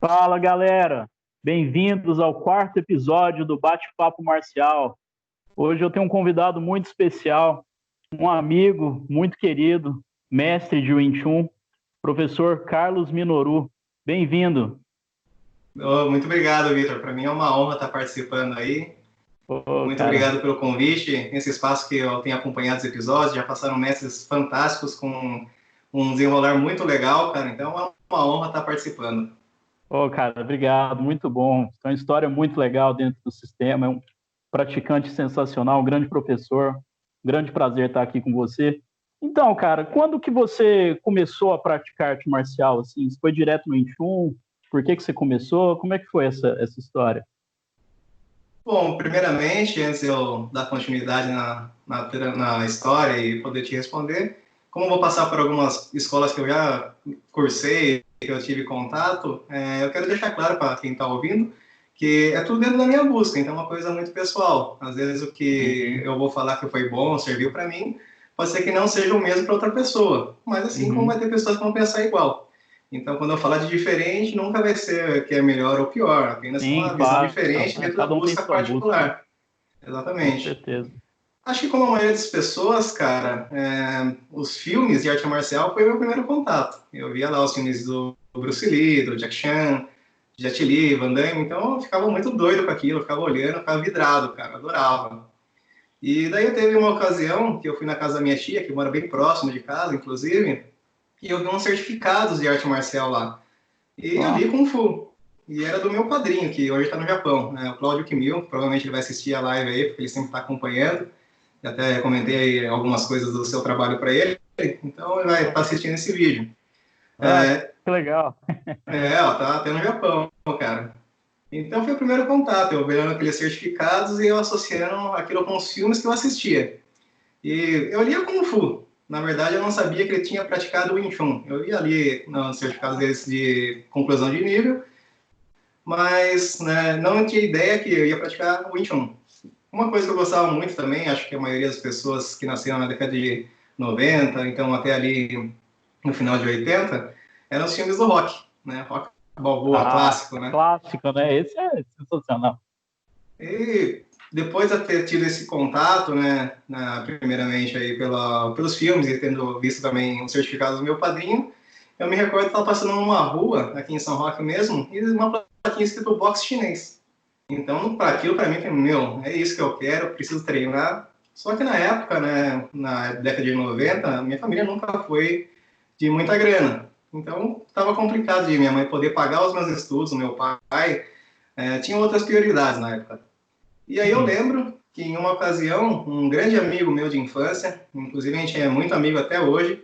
Fala, galera! Bem-vindos ao quarto episódio do Bate-Papo Marcial. Hoje eu tenho um convidado muito especial, um amigo muito querido, mestre de Wing Chun, professor Carlos Minoru. Bem-vindo! Muito obrigado, Vitor. Para mim é uma honra estar participando aí. Ô, Muito cara, obrigado pelo convite. Nesse espaço que eu tenho acompanhado os episódios, já passaram mestres fantásticos com um desenrolar muito legal, cara. Então é uma honra estar participando. obrigado, muito bom. É uma história muito legal dentro do sistema, é um praticante sensacional, um grande professor. Grande prazer estar aqui com você. Então, cara, quando que você começou a praticar arte marcial? Assim, você foi direto no Wing Chun? Por que que você começou? Como é que foi essa história? Bom, primeiramente, antes de eu dar continuidade na história e poder te responder, como eu vou passar por algumas escolas que eu já cursei, que eu tive contato, eu quero deixar claro para quem está ouvindo que é tudo dentro da minha busca, então é uma coisa muito pessoal. Às vezes o que Sim. eu vou falar que foi bom, serviu para mim, pode ser que não seja o mesmo para outra pessoa, mas assim como vai Uhum. ter pessoas que vão pensar igual. Então, quando eu falar de diferente, nunca vai ser que é melhor ou pior, apenas Sim, uma visão claro. diferente dentro da Cada um tem busca sua busca, particular. com Exatamente. certeza. Acho que como a maioria das pessoas, cara, os filmes de arte marcial foi o meu primeiro contato. Eu via lá os filmes do Bruce Lee, do Jack Chan, Jet Li, Van Damme, então eu ficava muito doido com aquilo, eu ficava olhando, eu ficava vidrado, cara, adorava. E daí teve uma ocasião que eu fui na casa da minha tia, que mora bem próximo de casa, inclusive, e eu vi uns certificados de arte marcial lá. E eu Ó, vi Kung Fu. E era do meu padrinho, que hoje está no Japão, né? O Cláudio Kimil. Provavelmente ele vai assistir a live aí, porque ele sempre está acompanhando. Eu até comentei aí algumas coisas do seu trabalho para ele. Então ele vai estar assistindo esse vídeo. que legal. Ó, tá até no Japão, cara. Então foi o primeiro contato, eu vendo aqueles certificados e eu associando aquilo com os filmes que eu assistia. E eu lia Kung Fu. Na verdade, eu não sabia que ele tinha praticado Wing Chun. Eu ia ali nos certificados deles de conclusão de nível, mas né, não tinha ideia que eu ia praticar o Wing Chun. Uma coisa que eu gostava muito também, acho que a maioria das pessoas que nasceram na década de 90, então até ali no final de 80, eram os filmes do rock, né? Rock Balboa, Ah, clássico, né? clássico, né? Esse é sensacional. E depois de ter tido esse contato, né, primeiramente aí pelos filmes e tendo visto também os certificados do meu padrinho, eu me recordo que estava passando numa rua, aqui em São Roque mesmo, e uma plaquinha escrito boxe chinês. Então, para aquilo, para mim, meu, é isso que eu quero, preciso treinar. Só que na época, né, na década de 90, minha família nunca foi de muita grana. Então, estava complicado de minha mãe poder pagar os meus estudos, o meu pai tinha outras prioridades na época. E aí eu Sim. lembro que em uma ocasião, um grande amigo meu de infância, inclusive a gente é muito amigo até hoje,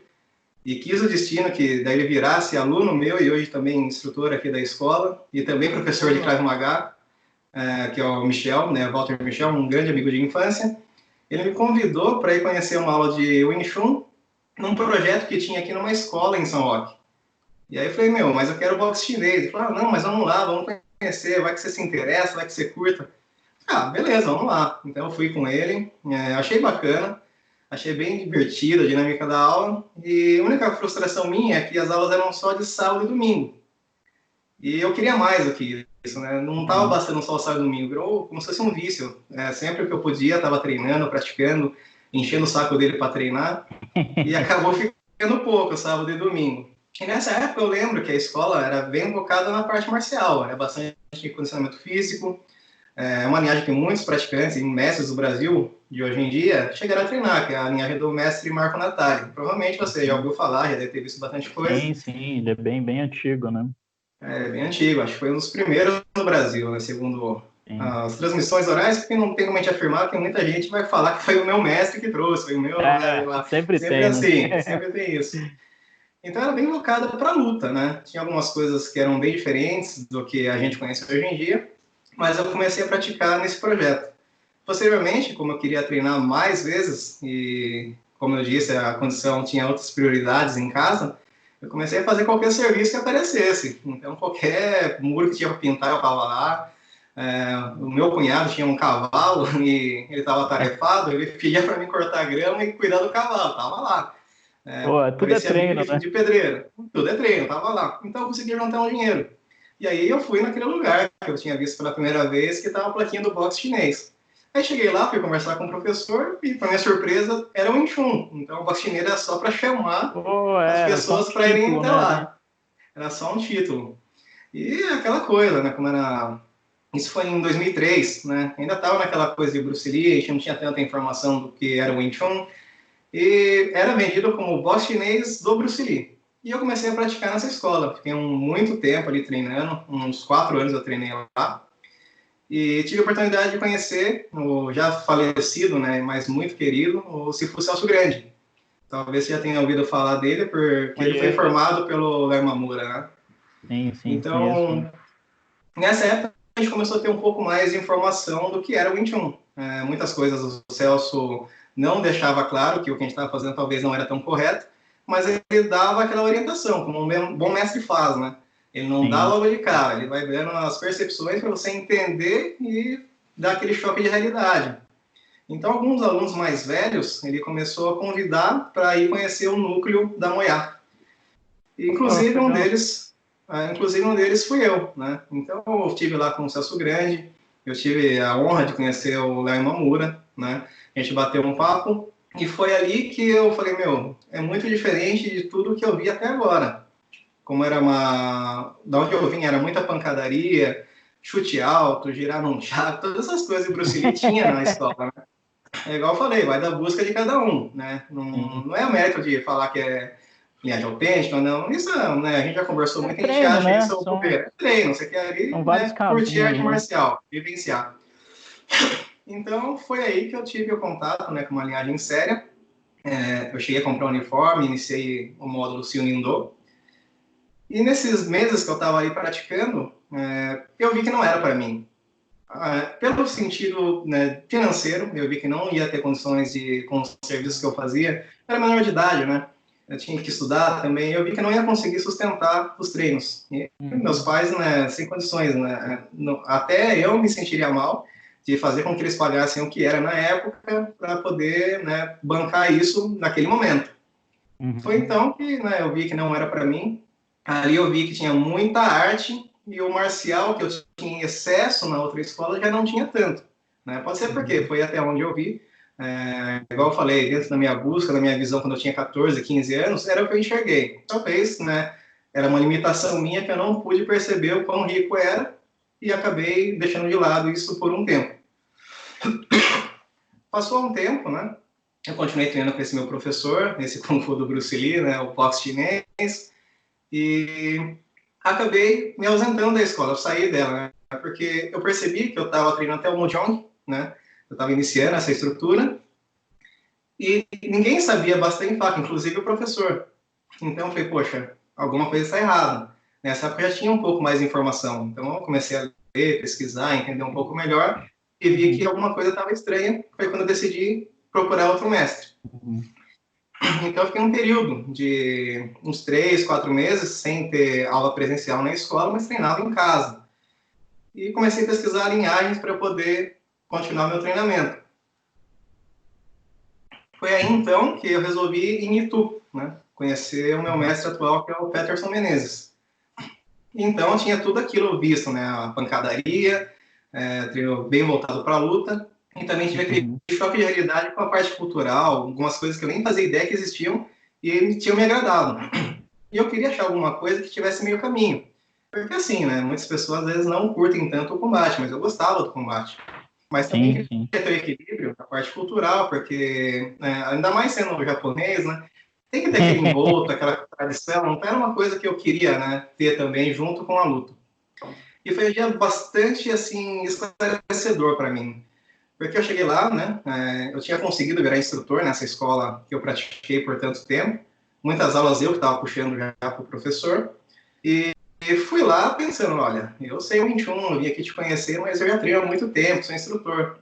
e quis o destino que daí ele virasse aluno meu e hoje também instrutor aqui da escola, e também professor de Krav Maga, que é o Michel, né, Walter Michel, um grande amigo de infância. Ele me convidou para ir conhecer uma aula de Wing Chun num projeto que tinha aqui numa escola em São Roque. E aí eu falei, meu, mas eu quero boxe chinês. Ele falou, ah, não, mas vamos lá, vamos conhecer, vai que você se interessa, vai que você curta. Ah, beleza, vamos lá. Então eu fui com ele, achei bacana, achei bem divertida a dinâmica da aula, e a única frustração minha é que as aulas eram só de sábado e domingo. E eu queria mais do que isso, né? Não estava Uhum. bastando só o sábado e domingo, virou como se fosse um vício. Sempre que eu podia, estava treinando, praticando, enchendo o saco dele para treinar, e acabou ficando pouco sábado e domingo. E nessa época eu lembro que a escola era bem focada na parte marcial, era bastante condicionamento físico, uma linhagem que muitos praticantes e mestres do Brasil de hoje em dia chegaram a treinar, que é a linhagem do mestre Marco Natali. Provavelmente você já ouviu falar, já deve ter visto bastante coisa. Sim, sim, ele é bem antigo, né? É bem antigo, acho que foi um dos primeiros no Brasil, né, segundo Sim. as transmissões orais, porque não tem como a gente afirmar que muita gente vai falar que foi o meu mestre que trouxe, foi o meu, né, É, lá. sempre Sempre tem, né? assim, sempre tem isso. Então era bem voltada para a luta, né? Tinha algumas coisas que eram bem diferentes do que a gente conhece hoje em dia, mas eu comecei a praticar nesse projeto. Posteriormente, como eu queria treinar mais vezes e, como eu disse, a condição tinha outras prioridades em casa, eu comecei a fazer qualquer serviço que aparecesse. Então, qualquer muro que tinha para pintar, eu estava lá. O meu cunhado tinha um cavalo e ele estava atarefado, ele pedia para mim cortar grama e cuidar do cavalo, estava lá. Pô, tudo é Parecia amigo treino, né? de pedreiro. Tudo é treino, estava lá. Então, eu consegui juntar um dinheiro. E aí eu fui naquele lugar que eu tinha visto pela primeira vez, que estava a plaquinha do boxe chinês. Aí cheguei lá, fui conversar com o professor e, para minha surpresa, era o Wing Chun. Então, o boxe chinês era só para chamar Pô, as era só um pessoas para irem título, até né? lá. Era só um título. E aquela coisa, né? Como era... Isso foi em 2003, né? Ainda estava naquela coisa de Bruce Lee, a gente não tinha tanta informação do que era o Wing Chun. E era vendido como o boxe chinês do Bruce Lee. E eu comecei a praticar nessa escola. Fiquei muito tempo ali treinando, uns 4 anos eu treinei lá. E tive a oportunidade de conhecer o já falecido, né, mas muito querido, o Sifu Celso Grande. Talvez você já tenha ouvido falar dele, porque ele foi Conheço. formado pelo Léo Mamura, né? Sim, sim, conheço. Então, nessa época, a gente começou a ter um pouco mais de informação do que era o Wing Chun. Muitas coisas o Celso não deixava claro que o que a gente estava fazendo talvez não era tão correto, mas ele dava aquela orientação, como um bom mestre faz, né? Ele não dá Sim. logo de cara, ele vai dando as percepções para você entender e dar aquele choque de realidade. Então, alguns alunos mais velhos, ele começou a convidar para ir conhecer o núcleo da Moiá. Pô, Inclusive um legal. deles, fui eu, né? Então eu estive lá com o Celso Grande, eu tive a honra de conhecer o Léo Mamura, né? A gente bateu um papo e foi ali que eu falei, meu, é muito diferente de tudo que eu vi até agora. Como era da onde eu vim era muita pancadaria, chute alto, girar num jato, todas essas coisas que o Bruce Lee tinha na escola, né? É igual eu falei, vai da busca de cada um, né? Não, Sim. não é o mérito de falar que é linhagem autêntica, não. Isso, né, a gente já conversou É muito, a gente treino, acha né? isso o bobeira. É treino, você quer ali, São vários né, curtir caminhos, arte né? marcial, vivenciar. Então, foi aí que eu tive o contato, né, com uma linhagem séria. Eu cheguei a comprar um uniforme, iniciei o módulo Sil Nindo. E nesses meses que eu estava aí praticando, eu vi que não era para mim. Pelo sentido, né, financeiro, eu vi que não ia ter condições de, com os serviços que eu fazia, era menor de idade, né? Eu tinha que estudar também, eu vi que não ia conseguir sustentar os treinos. E meus Uhum. pais, né, sem condições, né? Até eu me sentiria mal de fazer com que eles pagassem o que era na época para poder, né, bancar isso naquele momento. Foi Uhum. então que, né, eu vi que não era para mim. Ali eu vi que tinha muita arte e o marcial que eu tinha em excesso na outra escola já não tinha tanto. Né? Pode ser porque Uhum. foi até onde eu vi. Igual eu falei, dentro da minha busca, da minha visão, quando eu tinha 14, 15 anos, era o que eu enxerguei. Talvez, né, era uma limitação minha que eu não pude perceber o quão rico era e acabei deixando de lado isso por um tempo. Passou um tempo, né? Eu continuei treinando com esse meu professor, nesse Kung Fu do Bruce Lee, né, o boxe chinês, e acabei me ausentando da escola, eu saí dela, né, porque eu percebi que eu estava treinando até o Mojong, né, eu estava iniciando essa estrutura, e ninguém sabia bastante faca, inclusive o professor. Então eu falei, poxa, alguma coisa está errada. Nessa época eu já tinha um pouco mais de informação, então eu comecei a ler, pesquisar, entender um pouco melhor, e vi que Uhum. alguma coisa estava estranha, foi quando eu decidi procurar outro mestre. Uhum. Então, eu fiquei um período de uns 3, 4 meses sem ter aula presencial na escola, mas treinava em casa. E comecei a pesquisar linhagens para poder continuar meu treinamento. Foi aí, então, que eu resolvi ir em Itu, né? Conhecer o meu mestre atual, que é o Peterson Menezes. Então, eu tinha tudo aquilo visto, né? A pancadaria, treino bem voltado para a luta, e também tive aquele Uhum. choque de realidade com a parte cultural, algumas coisas que eu nem fazia ideia que existiam e tinham me agradado. E eu queria achar alguma coisa que tivesse meio caminho. Porque assim, né, muitas pessoas às vezes não curtem tanto o combate, mas eu gostava do combate. Mas também Sim, queria sim. ter o equilíbrio da parte cultural, porque ainda mais sendo japonês, né, tem que ter aquele envolto, aquela tradição. Então era uma coisa que eu queria, né, ter também junto com a luta. E foi um dia bastante assim esclarecedor para mim. Porque eu cheguei lá, né, eu tinha conseguido virar instrutor nessa escola que eu pratiquei por tanto tempo. Muitas aulas eu que estava puxando já para o professor. E fui lá pensando, olha, eu sei o 21, eu vim aqui te conhecer, mas eu já treino há muito tempo, sou instrutor.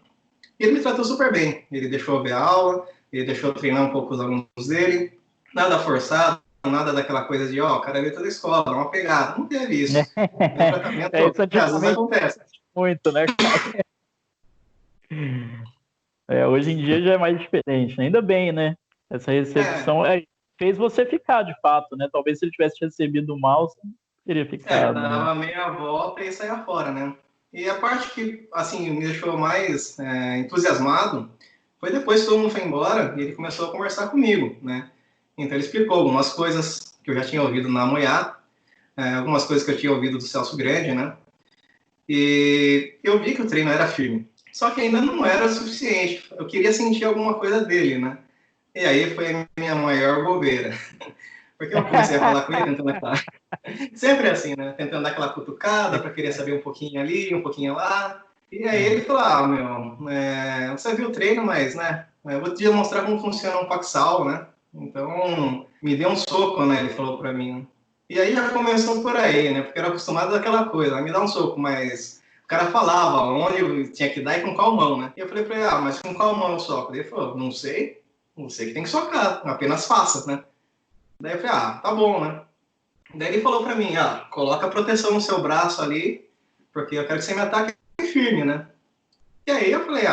E ele me tratou super bem. Ele deixou eu ver aula, ele deixou eu treinar um pouco os alunos dele. Nada forçado, nada daquela coisa de, ó, cara veio toda a escola, dá uma pegada. Não teve isso. Meu É, tratamento, isso às vezes antigamente acontece. muito, né, cara? É, hoje em dia já é mais diferente, né? Ainda bem, né? Essa É, recepção fez você ficar, de fato, né? Talvez se ele tivesse recebido mal, você Teria ficado, né? Dava meia volta e saía fora, né? E a parte que, assim, me deixou mais entusiasmado foi depois que todo mundo foi embora e ele começou a conversar comigo, né? Então ele explicou algumas coisas que eu já tinha ouvido na Moiá, algumas coisas que eu tinha ouvido do Celso Grande, né? E eu vi que o treino era firme. Só que ainda não era o suficiente. Eu queria sentir alguma coisa dele, né? E aí foi a minha maior bobeira. Porque eu comecei a falar com ele, tentando aquela... Sempre assim, né? Tentando dar aquela cutucada para querer saber um pouquinho ali, um pouquinho lá. E aí ele falou, meu, você viu o treino, mas, né? Eu vou te demonstrar como funciona um Paxal, né? Então, me deu um soco, né? Ele falou para mim. E aí já começou por aí, né? Porque eu era acostumado àquela coisa, me dá um soco, mas o cara falava onde eu tinha que dar e com qual mão, né? E eu falei pra ele, mas com qual mão eu soco? Ele falou, não sei, você que tem que socar, apenas faça, né? Daí eu falei, tá bom, né? Daí ele falou pra mim, coloca proteção no seu braço ali, porque eu quero que você me ataque firme, né? E aí eu falei,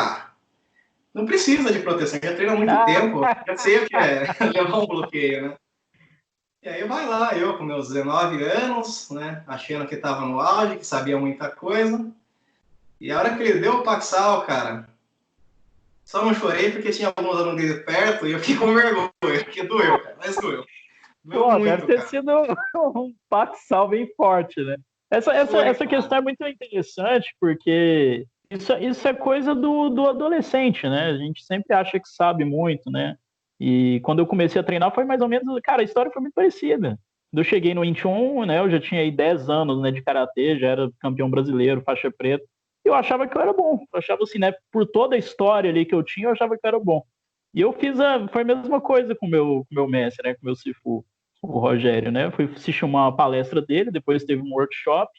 não precisa de proteção, já treino há muito tempo, já sei o que é levar um bloqueio, né? E aí vai lá, eu com meus 19 anos, né, achando que estava no auge, que sabia muita coisa. E a hora que ele deu o Paxal, cara, só não chorei porque tinha alguns alunos dele perto e eu fiquei com vergonha, porque doeu, cara, mas doeu. Doeu Pô, deve muito, ter cara. sido um Paxal bem forte, né? Essa questão é muito interessante, porque isso é coisa do adolescente, né? A gente sempre acha que sabe muito, né? E quando eu comecei a treinar foi mais ou menos, cara, a história foi muito parecida. Quando eu cheguei no 21, né, eu já tinha aí 10 anos, né, de karatê, já era campeão brasileiro, faixa preta. E eu achava que eu era bom. Eu achava assim, né, por toda a história ali que eu tinha, eu achava que eu era bom. E eu foi a mesma coisa com o meu mestre, né, com o meu Sifu, o Rogério, né? Eu fui assistir uma palestra dele, depois teve um workshop,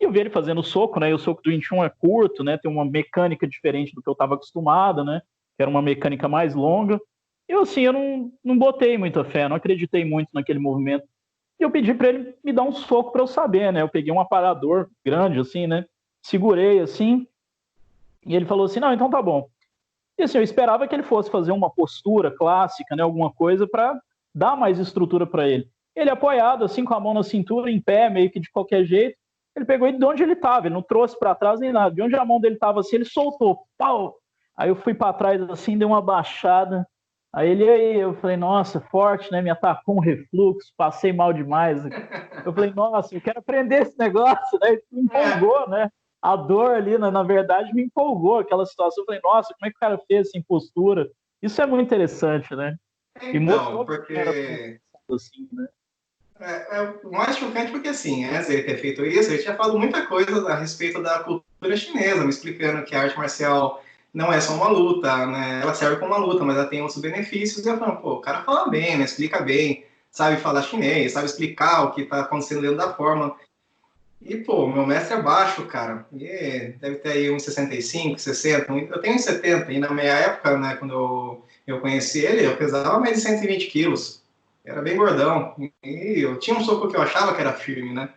e eu vi ele fazendo soco, né? E o soco do 21 é curto, né? Tem uma mecânica diferente do que eu estava acostumado, né? Que era uma mecânica mais longa. Eu, assim, eu não botei muita fé, não acreditei muito naquele movimento. E eu pedi para ele me dar um soco para eu saber, né? Eu peguei um aparador grande, assim, né? Segurei, assim, e ele falou assim: não, então tá bom. E assim, eu esperava que ele fosse fazer uma postura clássica, né? Alguma coisa para dar mais estrutura para ele. Ele apoiado, assim, com a mão na cintura, em pé, meio que de qualquer jeito, ele pegou ele de onde ele estava, ele não trouxe para trás nem nada. De onde a mão dele estava assim, ele soltou. Pau! Aí eu fui para trás assim, dei uma baixada. Aí eu falei, nossa, forte, né? Me atacou um refluxo, passei mal demais. Eu falei, nossa, eu quero aprender esse negócio, né? Isso me empolgou, né? A dor ali, na verdade, me empolgou aquela situação. Eu falei, nossa, como é que o cara fez sem postura? Isso é muito interessante, né? E Então, mostrou que era porque assim, né? o mais chocante porque, assim, antes de ele ter feito isso, ele tinha falado muita coisa a respeito da cultura chinesa, me explicando que a arte marcial não é só uma luta, né? Ela serve como uma luta, mas ela tem outros benefícios. E eu falei, pô, o cara fala bem, né? Explica bem, sabe falar chinês, sabe explicar o que está acontecendo dentro da forma. E, pô, meu mestre é baixo, cara. E deve ter aí uns 65, 60. Eu tenho uns 70. E na minha época, né, quando eu conheci ele, eu pesava mais de 120 quilos. Era bem gordão. E eu tinha um soco que eu achava que era firme, né?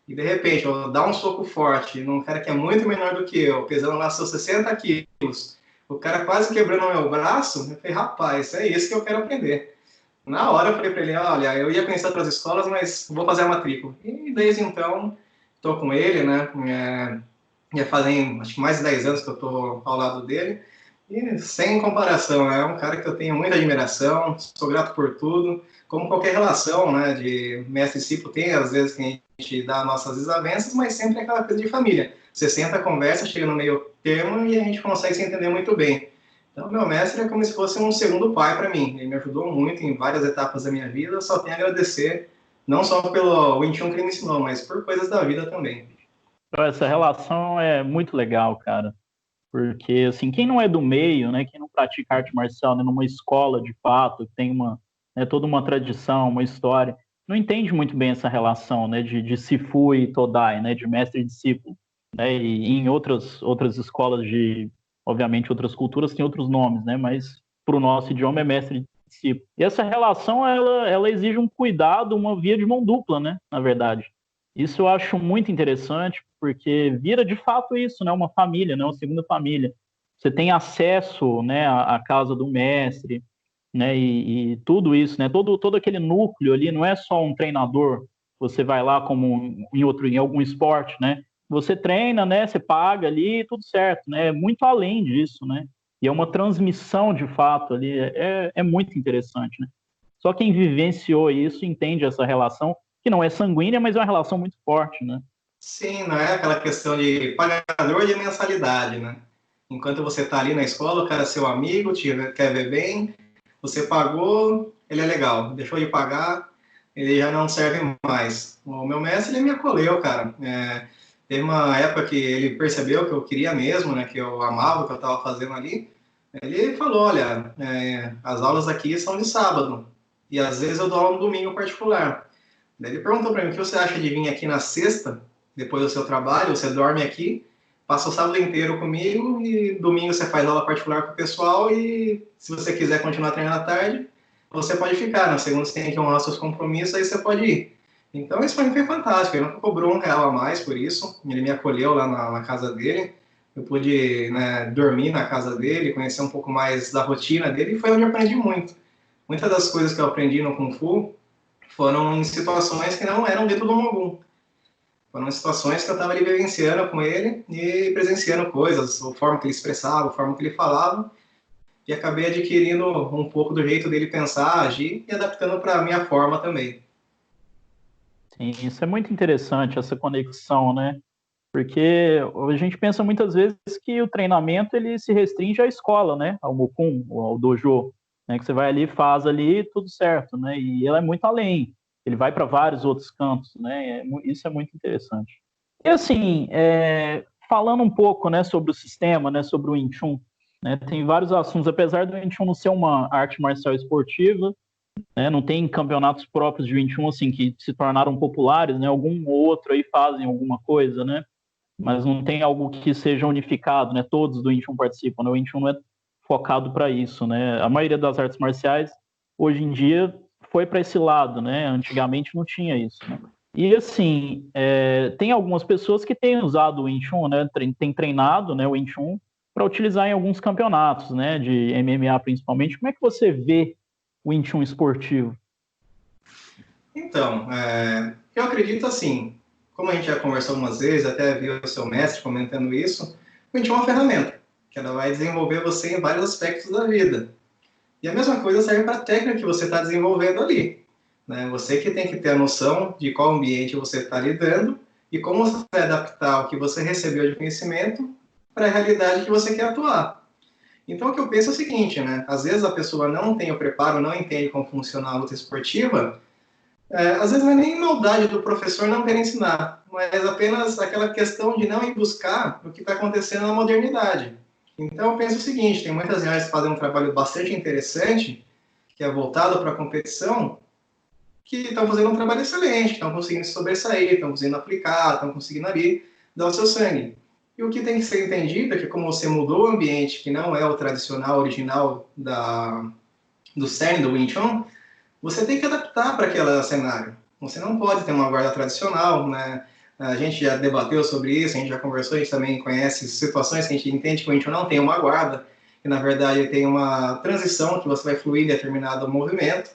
E de repente, eu dar um soco forte num cara que é muito menor do que eu, pesando lá seus 60 quilos, o cara quase quebrando o meu braço, eu falei, rapaz, é isso que eu quero aprender. Na hora eu falei para ele, olha, eu ia conhecer outras escolas, mas vou fazer a matrícula. E desde então, estou com ele, né? Já fazem, acho que mais de 10 anos que eu estou ao lado dele. E sem comparação, é um cara que eu tenho muita admiração, sou grato por tudo. Como qualquer relação, né, de mestre e discípulo, tem às vezes que a gente dá nossas desavenças, mas sempre é aquela coisa de família. Você senta, conversa, chega no meio termo e a gente consegue se entender muito bem. Então, meu mestre é como se fosse um segundo pai para mim. Ele me ajudou muito em várias etapas da minha vida. Eu só tenho a agradecer, não só pelo 21 que ele me ensinou, mas por coisas da vida também. Então, essa relação é muito legal, cara. Porque, assim, quem não é do meio, né, quem não pratica arte marcial, né, numa escola de fato, que tem toda uma tradição, uma história, não entende muito bem essa relação, né, de Sifu e Todai, né, de mestre e discípulo, né, e em outras escolas obviamente, outras culturas têm outros nomes, né, mas para o nosso idioma é mestre e discípulo. E essa relação, ela exige um cuidado, uma via de mão dupla, né, na verdade. Isso eu acho muito interessante, porque vira de fato isso, né? Uma família, né? Uma segunda família. Você tem acesso, né, à casa do mestre, né? E tudo isso, né? Todo aquele núcleo ali não é só um treinador, você vai lá como em algum esporte, né? Você treina, né? Você paga ali, tudo certo, né? É muito além disso, né? E é uma transmissão de fato ali, é muito interessante, né? Só quem vivenciou isso entende essa relação, que não é sanguínea, mas é uma relação muito forte, né? Sim, não é aquela questão de pagador de mensalidade, né? Enquanto você está ali na escola, o cara é seu amigo, quer ver bem, você pagou, ele é legal. Deixou de pagar, ele já não serve mais. O meu mestre, ele me acolheu, cara. Teve uma época que ele percebeu que eu queria mesmo, né? Que eu amava o que eu estava fazendo ali. Ele falou, olha, as aulas aqui são de sábado. E às vezes eu dou aula no domingo particular. Daí ele perguntou para mim, o que você acha de vir aqui na sexta, depois do seu trabalho, você dorme aqui, passa o sábado inteiro comigo e domingo você faz aula particular com o pessoal e se você quiser continuar treinando à tarde, você pode ficar. Na segunda você tem que honrar seus compromissos, aí você pode ir. Então isso para mim foi fantástico, ele nunca cobrou R$ 1 a mais por isso, ele me acolheu lá na casa dele, eu pude, né, dormir na casa dele, conhecer um pouco mais da rotina dele e foi onde eu aprendi muito. Muitas das coisas que eu aprendi no Kung Fu foram em situações que não eram dentro do Mogum. Foram situações que eu estava ali vivenciando com ele e presenciando coisas, a forma que ele expressava, a forma que ele falava, e acabei adquirindo um pouco do jeito dele pensar, agir e adaptando para a minha forma também. Sim, isso é muito interessante, essa conexão, né? Porque a gente pensa muitas vezes que o treinamento ele se restringe à escola, né? Ao Mukun, ao dojo, né? Que você vai ali, faz ali, tudo certo, né? E ele é muito além. Ele vai para vários outros campos, né? Isso é muito interessante. E assim, falando um pouco, né, sobre o sistema, né, sobre o Wing Chun, né? Tem vários assuntos, apesar do Wing Chun não ser uma arte marcial esportiva, né? Não tem campeonatos próprios de Wing Chun assim que se tornaram populares, né? Algum ou outro aí fazem alguma coisa, né? Mas não tem algo que seja unificado, né? Todos do Wing Chun participam, né? O Wing Chun não é focado para isso, né? A maioria das artes marciais hoje em dia foi para esse lado, né? Antigamente não tinha isso, né? E assim, tem algumas pessoas que têm usado o Wing Chun, né? Tem treinado, né, o Wing Chun para utilizar em alguns campeonatos, né? De MMA principalmente. Como é que você vê o Wing Chun esportivo? Então, eu acredito assim, como a gente já conversou algumas vezes, até viu o seu mestre comentando isso, a gente é uma ferramenta, que ela vai desenvolver você em vários aspectos da vida. E a mesma coisa serve para a técnica que você está desenvolvendo ali. Né? Você que tem que ter a noção de qual ambiente você está lidando e como você vai adaptar o que você recebeu de conhecimento para a realidade que você quer atuar. Então, o que eu penso é o seguinte, né? Às vezes a pessoa não tem o preparo, não entende como funciona a luta esportiva, às vezes não é nem maldade do professor não querer ensinar, mas apenas aquela questão de não ir buscar o que está acontecendo na modernidade. Então, eu penso o seguinte, tem muitas áreas que fazem um trabalho bastante interessante, que é voltado para a competição, que estão fazendo um trabalho excelente, estão conseguindo se sobressair, estão conseguindo aplicar, estão conseguindo ali dar o seu sangue. E o que tem que ser entendido é que como você mudou o ambiente, que não é o tradicional, original do cerne do Wing Chun, você tem que adaptar para aquele cenário. Você não pode ter uma guarda tradicional, né? A gente já debateu sobre isso, a gente já conversou, a gente também conhece situações que a gente entende que o Wing Chun não tem uma guarda, que na verdade tem uma transição que você vai fluir em determinado movimento.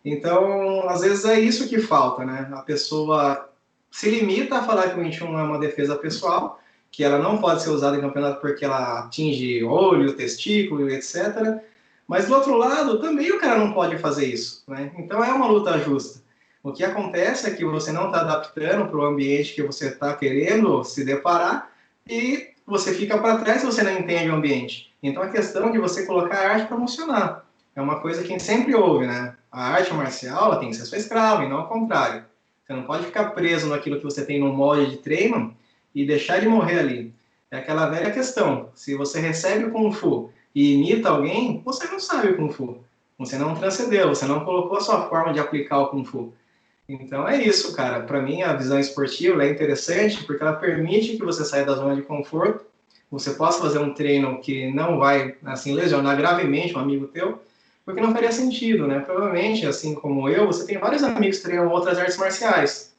Então, às vezes é isso que falta, né? A pessoa se limita a falar que o Wing Chun é uma defesa pessoal, que ela não pode ser usada em campeonato porque ela atinge olho, testículo, etc. Mas do outro lado, também o cara não pode fazer isso, né? Então é uma luta justa. O que acontece é que você não está adaptando para o ambiente que você está querendo se deparar e você fica para trás se você não entende o ambiente. Então a questão de você colocar a arte para funcionar é uma coisa que a gente sempre ouve, né? A arte marcial ela tem que ser sua escrava e não ao contrário. Você não pode ficar preso naquilo que você tem no molde de treino e deixar ele morrer ali. É aquela velha questão. Se você recebe o Kung Fu e imita alguém, você não sabe o Kung Fu. Você não transcendeu, você não colocou a sua forma de aplicar o Kung Fu. Então é isso, cara. Para mim, a visão esportiva é interessante porque ela permite que você saia da zona de conforto, você possa fazer um treino que não vai assim lesionar gravemente um amigo teu, porque não faria sentido, né? Provavelmente, assim como eu, você tem vários amigos que treinam outras artes marciais.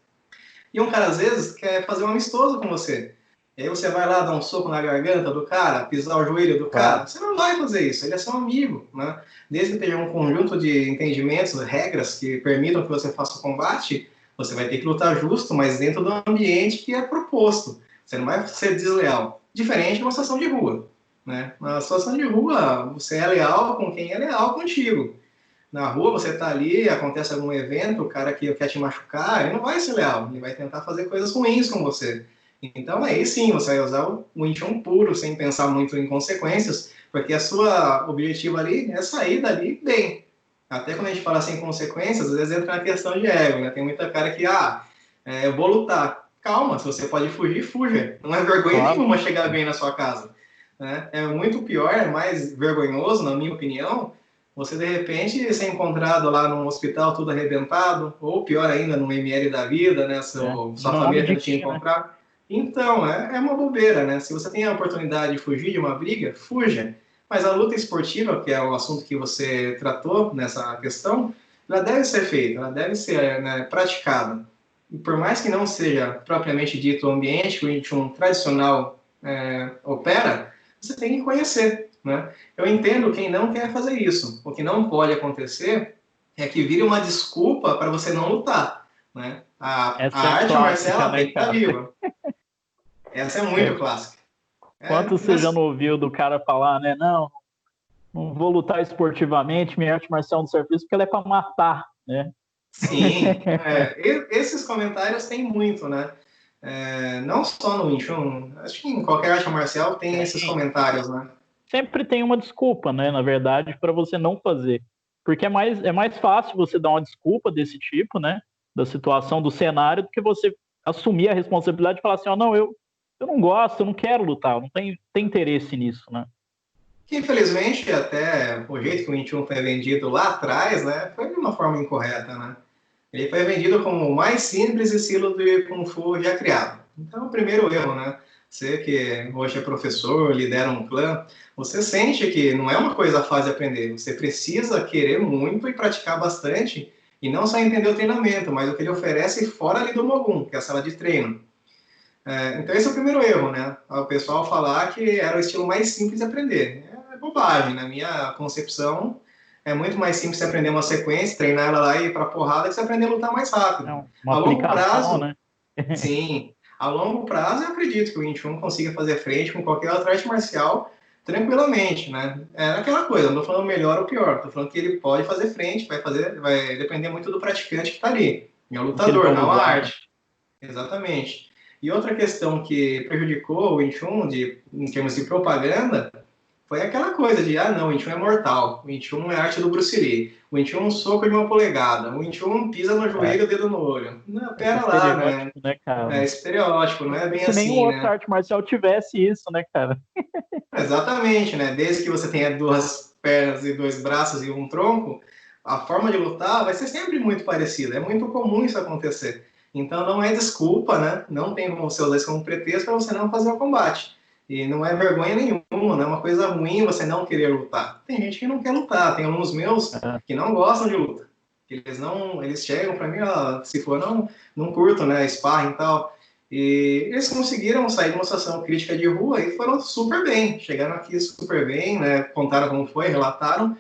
E um cara, às vezes, quer fazer um amistoso com você. E aí você vai lá dar um soco na garganta do cara, pisar o joelho do cara. Você não vai fazer isso, ele é seu amigo, né? Desde que tenha um conjunto de entendimentos, regras que permitam que você faça o combate, Você vai ter que lutar justo, mas dentro do ambiente que é proposto. Você não vai ser desleal. Diferente de uma situação de rua, né? Na situação de rua, você é leal com quem é leal contigo. Na rua, você está ali, acontece algum evento, o cara que quer te machucar, ele não vai ser leal, ele vai tentar fazer coisas ruins com você. Então, aí sim, você vai usar o Wing Chun puro, sem pensar muito em consequências, porque a sua objetivo ali é sair dali bem. Até quando a gente fala sem consequências, às vezes entra na questão de ego, né? Tem muita cara que, eu vou lutar. Calma, se você pode fugir, fuja. Não é vergonha nenhuma chegar bem na sua casa. Né? É muito pior, é mais vergonhoso, na minha opinião, você de repente ser encontrado lá num hospital tudo arrebentado, ou pior ainda, num ML da vida, né? Sua família tenta te encontrar. Né? Então, é uma bobeira, né? Se você tem a oportunidade de fugir de uma briga, fuja. Mas a luta esportiva, que é o assunto que você tratou nessa questão, ela deve ser feita, ela deve ser, né, praticada. E por mais que não seja propriamente dito o ambiente que o Wing Chun tradicional opera, você tem que conhecer, né? Eu entendo quem não quer fazer isso. O que não pode acontecer é que vire uma desculpa para você não lutar, né? A arte marcial tem que estar viva. Essa é muito clássica. Quanto você já não ouviu do cara falar, né? Não vou lutar esportivamente, minha arte marcial não serve porque ela é para matar, né? Sim, esses comentários tem muito, né? Não só no Wing Chun, acho que em qualquer arte marcial tem esses comentários, né? Sempre tem uma desculpa, né? Na verdade, para você não fazer. Porque é mais fácil você dar uma desculpa desse tipo, né? Da situação, do cenário, do que você assumir a responsabilidade e falar assim, não, eu não gosto, eu não quero lutar, eu não tenho interesse nisso, né? Que, infelizmente, até o jeito que o Wing Chun foi vendido lá atrás, né? Foi de uma forma incorreta, né? Ele foi vendido como o mais simples estilo de Kung Fu já criado. Então, o primeiro erro, né? Você que hoje é professor, lidera um clã, você sente que não é uma coisa fácil de aprender. Você precisa querer muito e praticar bastante, e não só entender o treinamento, mas o que ele oferece fora ali do Mogun, que é a sala de treino. Então, esse é o primeiro erro, né? O pessoal falar que era o estilo mais simples de aprender. É bobagem, na minha concepção. É muito mais simples você aprender uma sequência, treinar ela lá e ir para porrada, que você aprender a lutar mais rápido. Uma aplicação, né? Sim. A longo prazo, eu acredito que o Wing Chun consiga fazer frente com qualquer outra arte marcial tranquilamente, né? É aquela coisa, não estou falando melhor ou pior, estou falando que ele pode fazer frente, vai depender muito do praticante que está ali. É o lutador, não a arte. Exatamente. E outra questão que prejudicou o Wing Chun em termos de propaganda foi aquela coisa de, não, o Wing Chun é mortal, o Wing Chun é arte do Bruce Lee, o Wing Chun é um soco de uma polegada, o Wing Chun pisa no joelho, o dedo no olho. Não, pera lá, né? Cara? É estereótipo, não é bem Se assim, nenhuma outra arte marcial tivesse isso, né, cara? Exatamente, né? Desde que você tenha duas pernas e dois braços e um tronco, a forma de lutar vai ser sempre muito parecida. É muito comum isso acontecer. Então não é desculpa, né? Não tem como você usar isso como pretexto para você não fazer o combate. E não é vergonha nenhuma, não é uma coisa ruim você não querer lutar. Tem gente que não quer lutar, tem alunos meus que não gostam de luta. Eles chegam para mim, se for, não curto, né? Sparring e tal. E eles conseguiram sair de uma situação crítica de rua e foram super bem. Chegaram aqui super bem, né? Contaram como foi, relataram.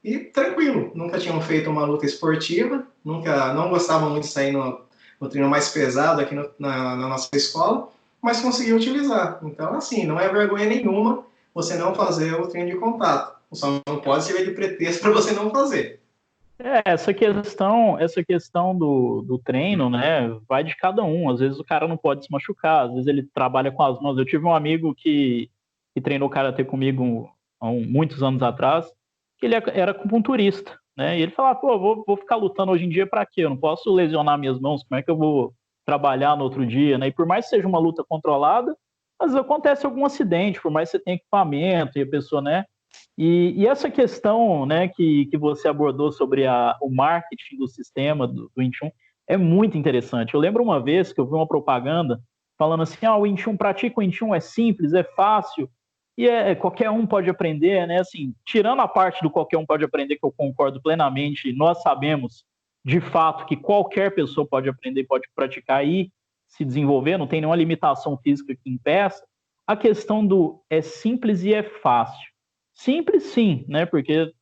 E tranquilo, nunca tinham feito uma luta esportiva, não gostavam muito de sair no treino mais pesado aqui na nossa escola, mas conseguiu utilizar. Então, assim, não é vergonha nenhuma você não fazer o treino de contato. Só não pode servir de pretexto para você não fazer. Essa questão do treino, né, vai de cada um. Às vezes o cara não pode se machucar, às vezes ele trabalha com as mãos. Eu tive um amigo que treinou karatê comigo há muitos anos atrás, que ele era acupunturista, né, e ele falava, pô, vou ficar lutando hoje em dia para quê? Eu não posso lesionar minhas mãos, como é que eu vou trabalhar no outro dia, né? E por mais que seja uma luta controlada, às vezes acontece algum acidente, por mais que você tenha equipamento e a pessoa, né, e essa questão, né, que você abordou sobre o marketing do sistema do Wing Chun é muito interessante. Eu lembro uma vez que eu vi uma propaganda falando assim, o Wing Chun, pratica o Wing Chun, é simples, é fácil, e qualquer um pode aprender, né? Assim, tirando a parte do qualquer um pode aprender, que eu concordo plenamente, nós sabemos de fato que qualquer pessoa pode aprender, pode praticar e se desenvolver, não tem nenhuma limitação física que impeça. A questão do é simples e é fácil. Simples, sim, né? Porque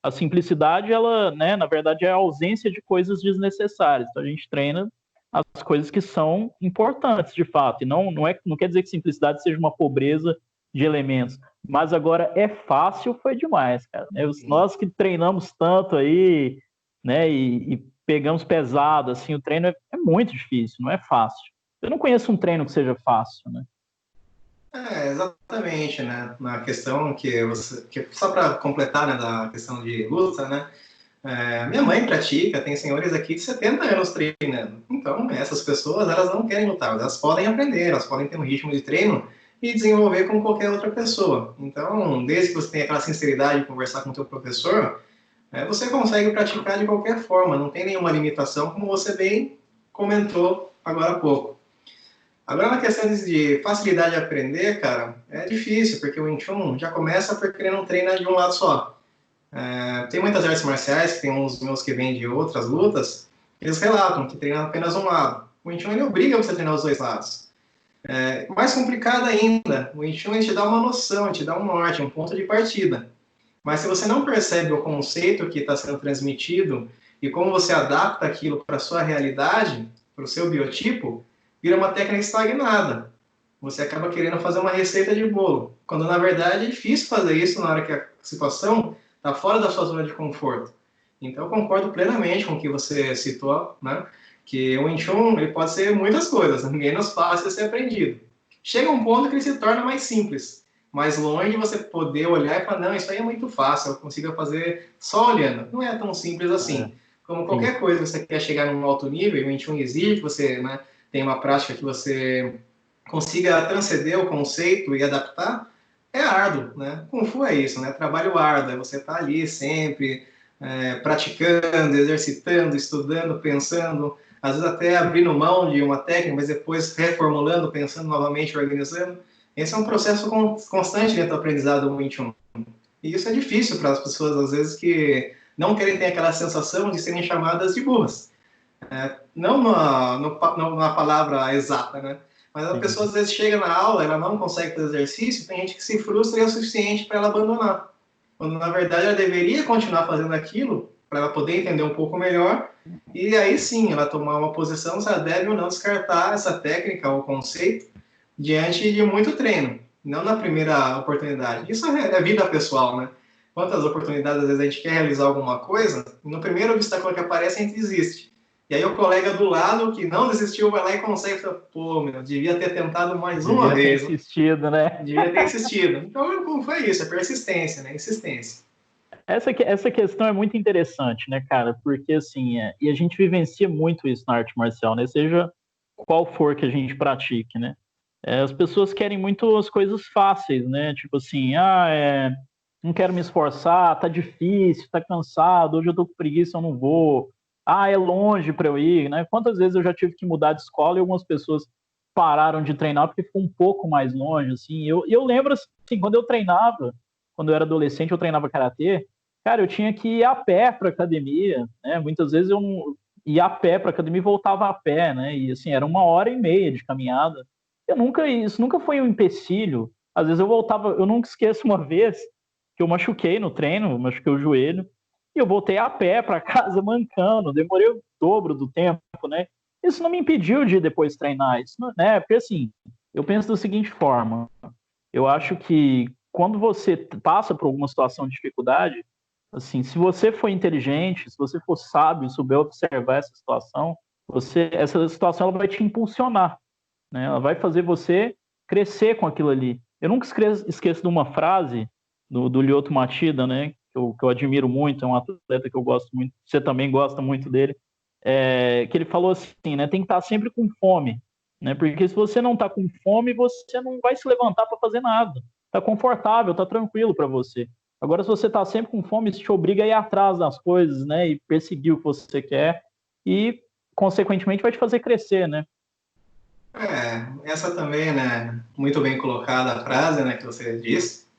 a simplicidade, ela, né, na verdade, é a ausência de coisas desnecessárias. Então a gente treina as coisas que são importantes, de fato. E não quer dizer que simplicidade seja uma pobreza de elementos. Mas agora é fácil, foi demais, cara. Sim. Nós que treinamos tanto aí, né, e pegamos pesado, assim, o treino é muito difícil, não é fácil. Eu não conheço um treino que seja fácil, né? Exatamente, né? Na questão só para completar, né, da questão de luta, né? Minha mãe pratica, tem senhores aqui de 70 anos treinando. Então, essas pessoas, elas não querem lutar, elas podem aprender, elas podem ter um ritmo de treino e desenvolver como qualquer outra pessoa. Então, desde que você tenha aquela sinceridade de conversar com o teu professor, você consegue praticar de qualquer forma, não tem nenhuma limitação, como você bem comentou agora há pouco. Agora, na questão de facilidade de aprender, cara, é difícil, porque o Wing Chun já começa porque ele não treina de um lado só. Tem muitas artes marciais, que tem uns meus que vêm de outras lutas, eles relatam que treinam apenas um lado. O Wing Chun, ele obriga você a treinar os dois lados. Mais complicado ainda, o Wing Chun ele te dá uma noção, te dá um norte, um ponto de partida. Mas se você não percebe o conceito que está sendo transmitido e como você adapta aquilo para a sua realidade, para o seu biotipo, vira uma técnica estagnada. Você acaba querendo fazer uma receita de bolo, quando na verdade é difícil fazer isso na hora que a situação está fora da sua zona de conforto. Então eu concordo plenamente com o que você citou, né? Que o Wing Chun ele pode ser muitas coisas, menos fácil de ser aprendido. Chega um ponto que ele se torna mais simples, mais longe de você poder olhar e falar, não, isso aí é muito fácil, eu consigo fazer só olhando. Não é tão simples assim. Como Sim. qualquer coisa, você quer chegar num alto nível, o Wing Chun exige que você, né, tenha uma prática que você consiga transcender o conceito e adaptar, é árduo, né? Kung Fu é isso, né? Trabalho árduo, você está ali sempre praticando, exercitando, estudando, pensando, às vezes até abrindo mão de uma técnica, mas depois reformulando, pensando novamente, organizando. Esse é um processo constante dentro do aprendizado do Wing Chun. E isso é difícil para as pessoas, às vezes, que não querem ter aquela sensação de serem chamadas de burras. Não na palavra exata, né? Mas a Sim. pessoa às vezes chega na aula, ela não consegue fazer exercício, tem gente que se frustra e é o suficiente para ela abandonar. Quando na verdade ela deveria continuar fazendo aquilo para ela poder entender um pouco melhor e aí sim ela tomar uma posição se ela deve ou não descartar essa técnica ou conceito diante de muito treino, não na primeira oportunidade. Isso é vida pessoal, né? Quantas oportunidades às vezes a gente quer realizar alguma coisa, e no primeiro obstáculo que aparece a gente desiste. E aí o colega do lado que não desistiu vai lá e consegue falar, pô, meu, devia ter tentado mais uma Devia ter vez, insistido, né? devia ter insistido. Então, como foi isso? É persistência, né? Insistência. Essa questão é muito interessante, né, cara? Porque, assim, e a gente vivencia muito isso na arte marcial, né? Seja qual for que a gente pratique, né? As pessoas querem muito as coisas fáceis, né? Tipo assim, não quero me esforçar, tá difícil, tá cansado, hoje eu tô com preguiça, eu não vou. Ah, é longe para eu ir, né? Quantas vezes eu já tive que mudar de escola e algumas pessoas pararam de treinar porque ficou um pouco mais longe, assim. Eu lembro, assim, quando eu treinava, quando eu era adolescente, eu treinava karatê, cara, eu tinha que ir a pé para academia, né? Muitas vezes eu não ia a pé para academia e voltava a pé, né? E assim, era 1 hora e meia de caminhada. Isso nunca foi um empecilho. Às vezes eu voltava, eu nunca esqueço uma vez que eu machuquei no treino, machuquei o joelho, e eu voltei a pé para casa mancando, demorei o dobro do tempo, né? Isso não me impediu de depois treinar, isso, né? Porque assim, eu penso da seguinte forma, eu acho que quando você passa por alguma situação de dificuldade, assim, se você for inteligente, se você for sábio, souber observar essa situação, essa situação ela vai te impulsionar, né? Ela vai fazer você crescer com aquilo ali. Eu nunca esqueço de uma frase do Lyoto Machida, né? Que eu admiro muito, é um atleta que eu gosto muito, você também gosta muito dele, que ele falou assim, né? Tem que estar sempre com fome, né? Porque se você não está com fome, você não vai se levantar para fazer nada. Está confortável, está tranquilo para você. Agora, se você está sempre com fome, isso te obriga a ir atrás das coisas, né? E perseguir o que você quer e, consequentemente, vai te fazer crescer, né? Essa também, né? Muito bem colocada a frase, né, que você disse.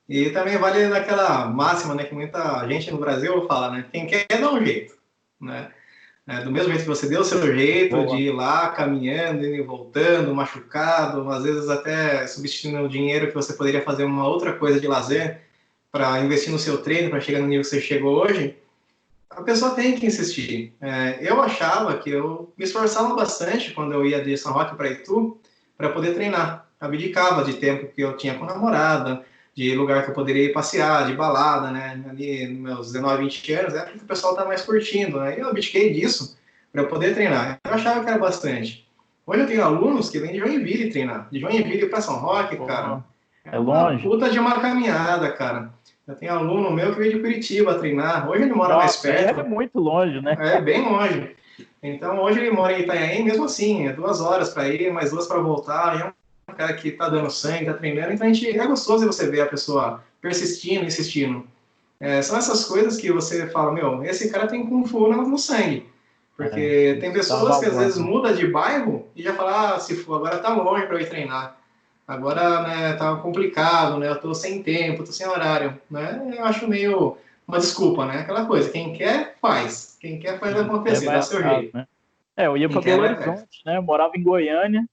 E também vale daquela máxima, né, que muita gente no Brasil fala, né? Quem quer dá um jeito, né? Do mesmo jeito que você deu o seu jeito de Boa. ir lá caminhando, indo e voltando, machucado, às vezes até substituindo o dinheiro que você poderia fazer uma outra coisa de lazer para investir no seu treino, para chegar no nível que você chegou hoje, a pessoa tem que insistir. Eu achava que eu me esforçava bastante quando eu ia de São Roque para Itu para poder treinar. Abdicava de tempo que eu tinha com namorada, de lugar que eu poderia ir passear, de balada, né? Ali nos meus 19, 20 anos, é porque o pessoal tá mais curtindo, né? Eu abdiquei disso para eu poder treinar. Eu achava que era bastante. Hoje eu tenho alunos que vêm de Joinville treinar. De Joinville para São Roque, cara, Pô, é é uma longe. puta de uma caminhada, cara. Eu tenho aluno meu que veio de Curitiba treinar. Hoje ele mora mais Nossa, aí é perto, muito longe, né? é bem longe. Então hoje ele mora em Itanhaém, mesmo assim, é 2 horas para ir, mais 2 para voltar. E é um cara que tá dando sangue, tá treinando. Então é gostoso você ver a pessoa persistindo, insistindo. São essas coisas que você fala, meu, esse cara tem Kung Fu no sangue. Porque tem Isso dá pessoas que às valor, vezes né? mudam de bairro e já falam, se for, agora tá longe para eu ir treinar. Agora, né, tá complicado, né? Eu tô sem tempo, tô sem horário, né? Eu acho meio uma desculpa, né? Aquela coisa, quem quer, faz. Quem quer, faz Quem quer acontecer, vai dá seu atrás, jeito. né? Eu ia Quem para quer, Belo vai atrás. Horizonte, né? Eu morava em Goiânia,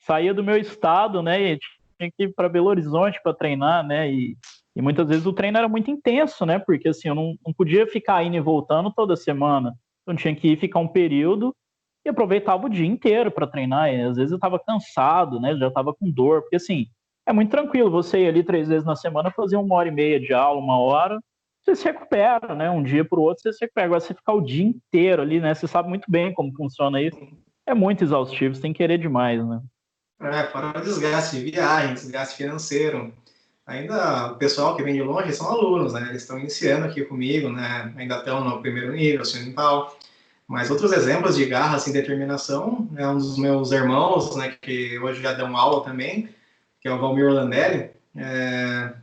saía do meu estado, né? E tinha que ir para Belo Horizonte para treinar, né? E muitas vezes o treino era muito intenso, né? Porque assim, eu não podia ficar indo e voltando toda semana. Então tinha que ir ficar um período e aproveitava o dia inteiro para treinar. E às vezes eu estava cansado, né? Já estava com dor, porque assim, é muito tranquilo você ir ali 3 vezes na semana, fazer 1 hora e meia de aula, 1 hora, você se recupera, né? Um dia para o outro você se recupera. Agora você ficar o dia inteiro ali, né? Você sabe muito bem como funciona isso. É muito exaustivo, você tem que querer demais, né? Fora o desgaste de viagem, desgaste financeiro. Ainda o pessoal que vem de longe são alunos, né? Eles estão iniciando aqui comigo, né? Ainda estão no primeiro nível, ocidental. Mas outros exemplos de garra, assim, determinação, é um dos meus irmãos, né? Que hoje já deu uma aula também, que é o Valmir Orlandelli,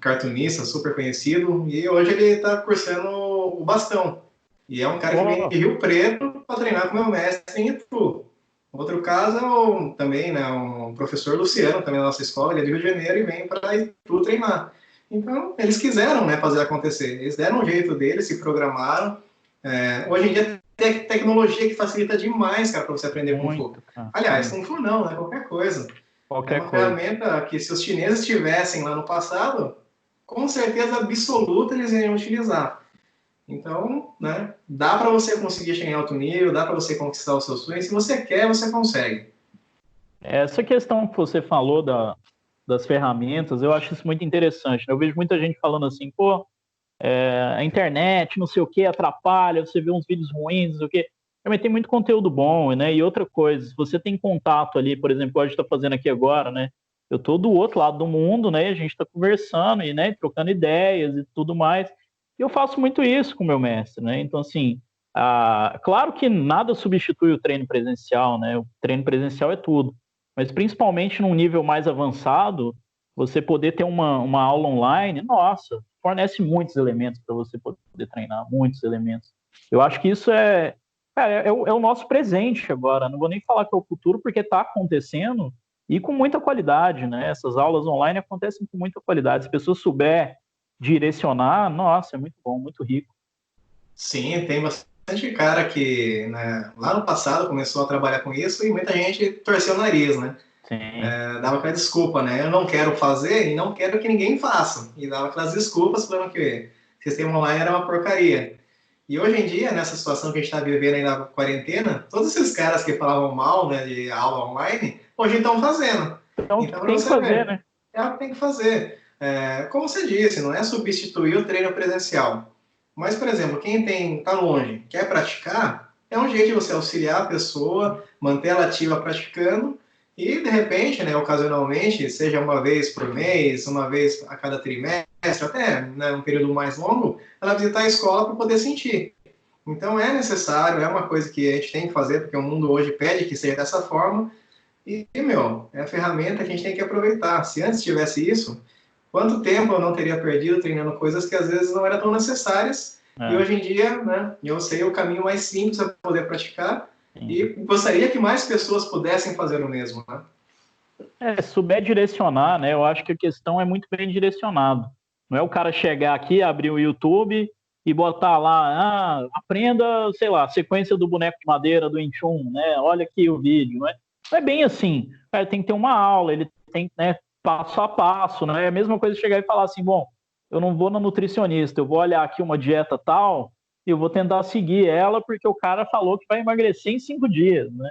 cartunista, super conhecido, e hoje ele está cursando o bastão. E é um cara que vem Pô, de Rio Preto para treinar com meu mestre em Itu. Outro caso é também, né, um professor Luciano, também da nossa escola, ele é de Rio de Janeiro e vem para Itu treinar. Então, eles quiseram, né, fazer acontecer. Eles deram um jeito deles, se programaram. Hoje em dia tem tecnologia que facilita demais, cara, para você aprender Kung Fu. muito, cara, Aliás, muito. Kung Fu não, né, qualquer coisa. É Qualquer uma coisa. ferramenta que, se os chineses tivessem lá no passado, com certeza absoluta eles iriam utilizar. Então, né, dá para você conseguir chegar em alto nível, dá para você conquistar os seus sonhos. Se você quer, você consegue. Essa questão que você falou das ferramentas, eu acho isso muito interessante, né? Eu vejo muita gente falando assim, pô, a internet, não sei o que, atrapalha, você vê uns vídeos ruins, não sei o que. Também tem muito conteúdo bom, né? E outra coisa, se você tem contato ali, por exemplo, igual a gente está fazendo aqui agora, né? Eu tô do outro lado do mundo, né? A gente está conversando e, né, trocando ideias e tudo mais. E eu faço muito isso com o meu mestre, né? Então, assim, claro que nada substitui o treino presencial, né? O treino presencial é tudo. Mas principalmente num nível mais avançado, você poder ter uma aula online, nossa, fornece muitos elementos para você poder treinar, muitos elementos. Eu acho que isso cara, é o nosso presente agora. Não vou nem falar que é o futuro, porque está acontecendo e com muita qualidade, né? Essas aulas online acontecem com muita qualidade. Se a pessoa souber direcionar, nossa, é muito bom, muito rico. Sim, tem bastante cara que, né, lá no passado começou a trabalhar com isso e muita gente torceu o nariz, né? Sim. Dava aquela desculpa, né? Eu não quero fazer e não quero que ninguém faça. E dava aquelas desculpas falando que o sistema online era uma porcaria. E hoje em dia, nessa situação que a gente está vivendo aí na quarentena, todos esses caras que falavam mal, né, de aula online, hoje estão fazendo. Então Então, para tem que você fazer, ver, né? é o que tem que fazer. Como você disse, não é substituir o treino presencial. Mas, por exemplo, quem está longe, quer praticar, é um jeito de você auxiliar a pessoa, manter ela ativa praticando e, de repente, né, ocasionalmente, seja uma vez por mês, uma vez a cada trimestre, até, né, um período mais longo, ela visitar a escola para poder sentir. Então é necessário, é uma coisa que a gente tem que fazer, porque o mundo hoje pede que seja dessa forma. Meu, é a ferramenta que a gente tem que aproveitar. Se antes tivesse isso, quanto tempo eu não teria perdido treinando coisas que às vezes não eram tão necessárias? E É, hoje em dia, né, eu sei o caminho mais simples para poder praticar e sim. gostaria que mais pessoas pudessem fazer o mesmo, né? Souber direcionar, né? Eu acho que a questão é muito bem direcionado. Não é o cara chegar aqui, abrir o YouTube e botar lá, aprenda, sei lá, a sequência do boneco de madeira do Inchun, né? Olha aqui o vídeo, né? Não é bem assim. O cara tem que ter uma aula, ele tem, né, passo a passo, né? É a mesma coisa chegar e falar assim, bom, eu não vou na nutricionista, eu vou olhar aqui uma dieta tal e eu vou tentar seguir ela porque o cara falou que vai emagrecer em 5 dias, né?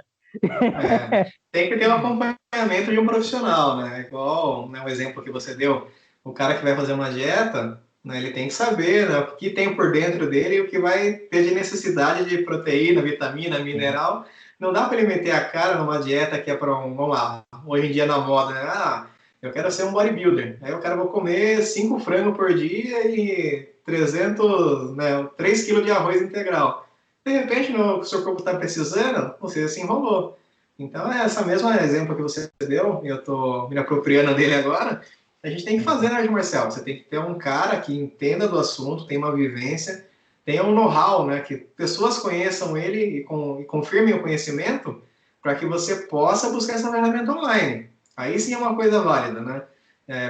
Tem que ter um acompanhamento de um profissional, né? Igual, né, o exemplo que você deu, o cara que vai fazer uma dieta, né, ele tem que saber, né, o que tem por dentro dele e o que vai ter de necessidade de proteína, vitamina, mineral. Não dá para ele meter a cara numa dieta que é para vamos lá, hoje em dia na moda, né? Eu quero ser um bodybuilder. Aí o cara vai comer 5 frangos por dia e 300, né, 3 quilos de arroz integral. De repente, no que o seu corpo está precisando, você se enrolou. Então, é essa mesma exemplo que você deu, e eu estou me apropriando dele agora, a gente tem que fazer na arte marcial. Você tem que ter um cara que entenda do assunto, tem uma vivência, tenha um know-how, né, que pessoas conheçam ele e confirmem o conhecimento para que você possa buscar essa ferramenta online. Aí sim é uma coisa válida, né?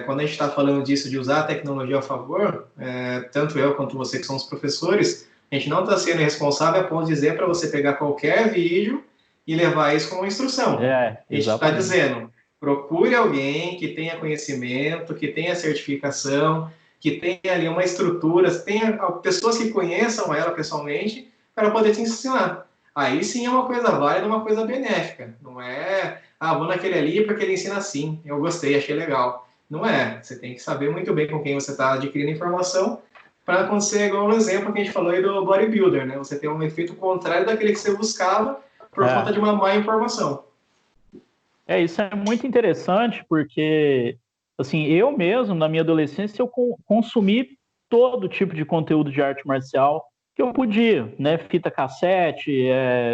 Quando a gente está falando disso, de usar a tecnologia a favor, tanto eu quanto você que somos professores, a gente não está sendo responsável a ponto de dizer para você pegar qualquer vídeo e levar isso como instrução. A gente está dizendo, procure alguém que tenha conhecimento, que tenha certificação, que tenha ali uma estrutura, tenha pessoas que conheçam ela pessoalmente para poder te ensinar. Aí sim é uma coisa válida, uma coisa benéfica. Não é, vou naquele ali porque ele ensina assim, eu gostei, achei legal. Não é. Você tem que saber muito bem com quem você está adquirindo informação para acontecer igual no exemplo que a gente falou aí do bodybuilder, né? Você tem um efeito contrário daquele que você buscava por conta de uma má informação. Isso é muito interessante porque, assim, eu mesmo, na minha adolescência, eu consumi todo tipo de conteúdo de arte marcial que eu podia, né? Fita cassete,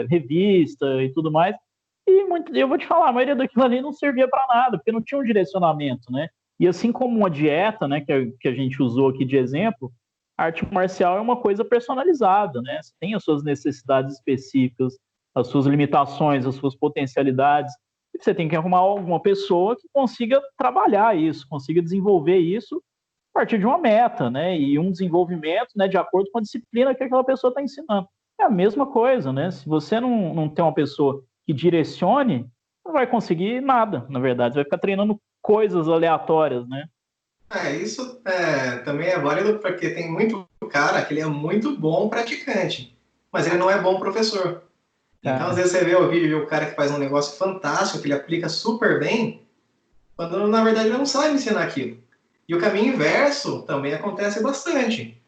revista e tudo mais. E eu vou te falar, a maioria daquilo ali não servia para nada, porque não tinha um direcionamento, né? E assim como uma dieta, né, que a gente usou aqui de exemplo, a arte marcial é uma coisa personalizada, né? Você tem as suas necessidades específicas, as suas limitações, as suas potencialidades. E você tem que arrumar alguma pessoa que consiga trabalhar isso, consiga desenvolver isso a partir de uma meta, né? E um desenvolvimento, né, de acordo com a disciplina que aquela pessoa está ensinando. É a mesma coisa, né? Se você não tem uma pessoa que direcione, não vai conseguir nada, na verdade. Você vai ficar treinando coisas aleatórias, né? Isso também é válido porque tem muito cara que ele é muito bom praticante, mas ele não é bom professor. Então, às vezes você vê o vídeo de um cara que faz um negócio fantástico, que ele aplica super bem, quando na verdade ele não sabe ensinar aquilo. E o caminho inverso também acontece bastante,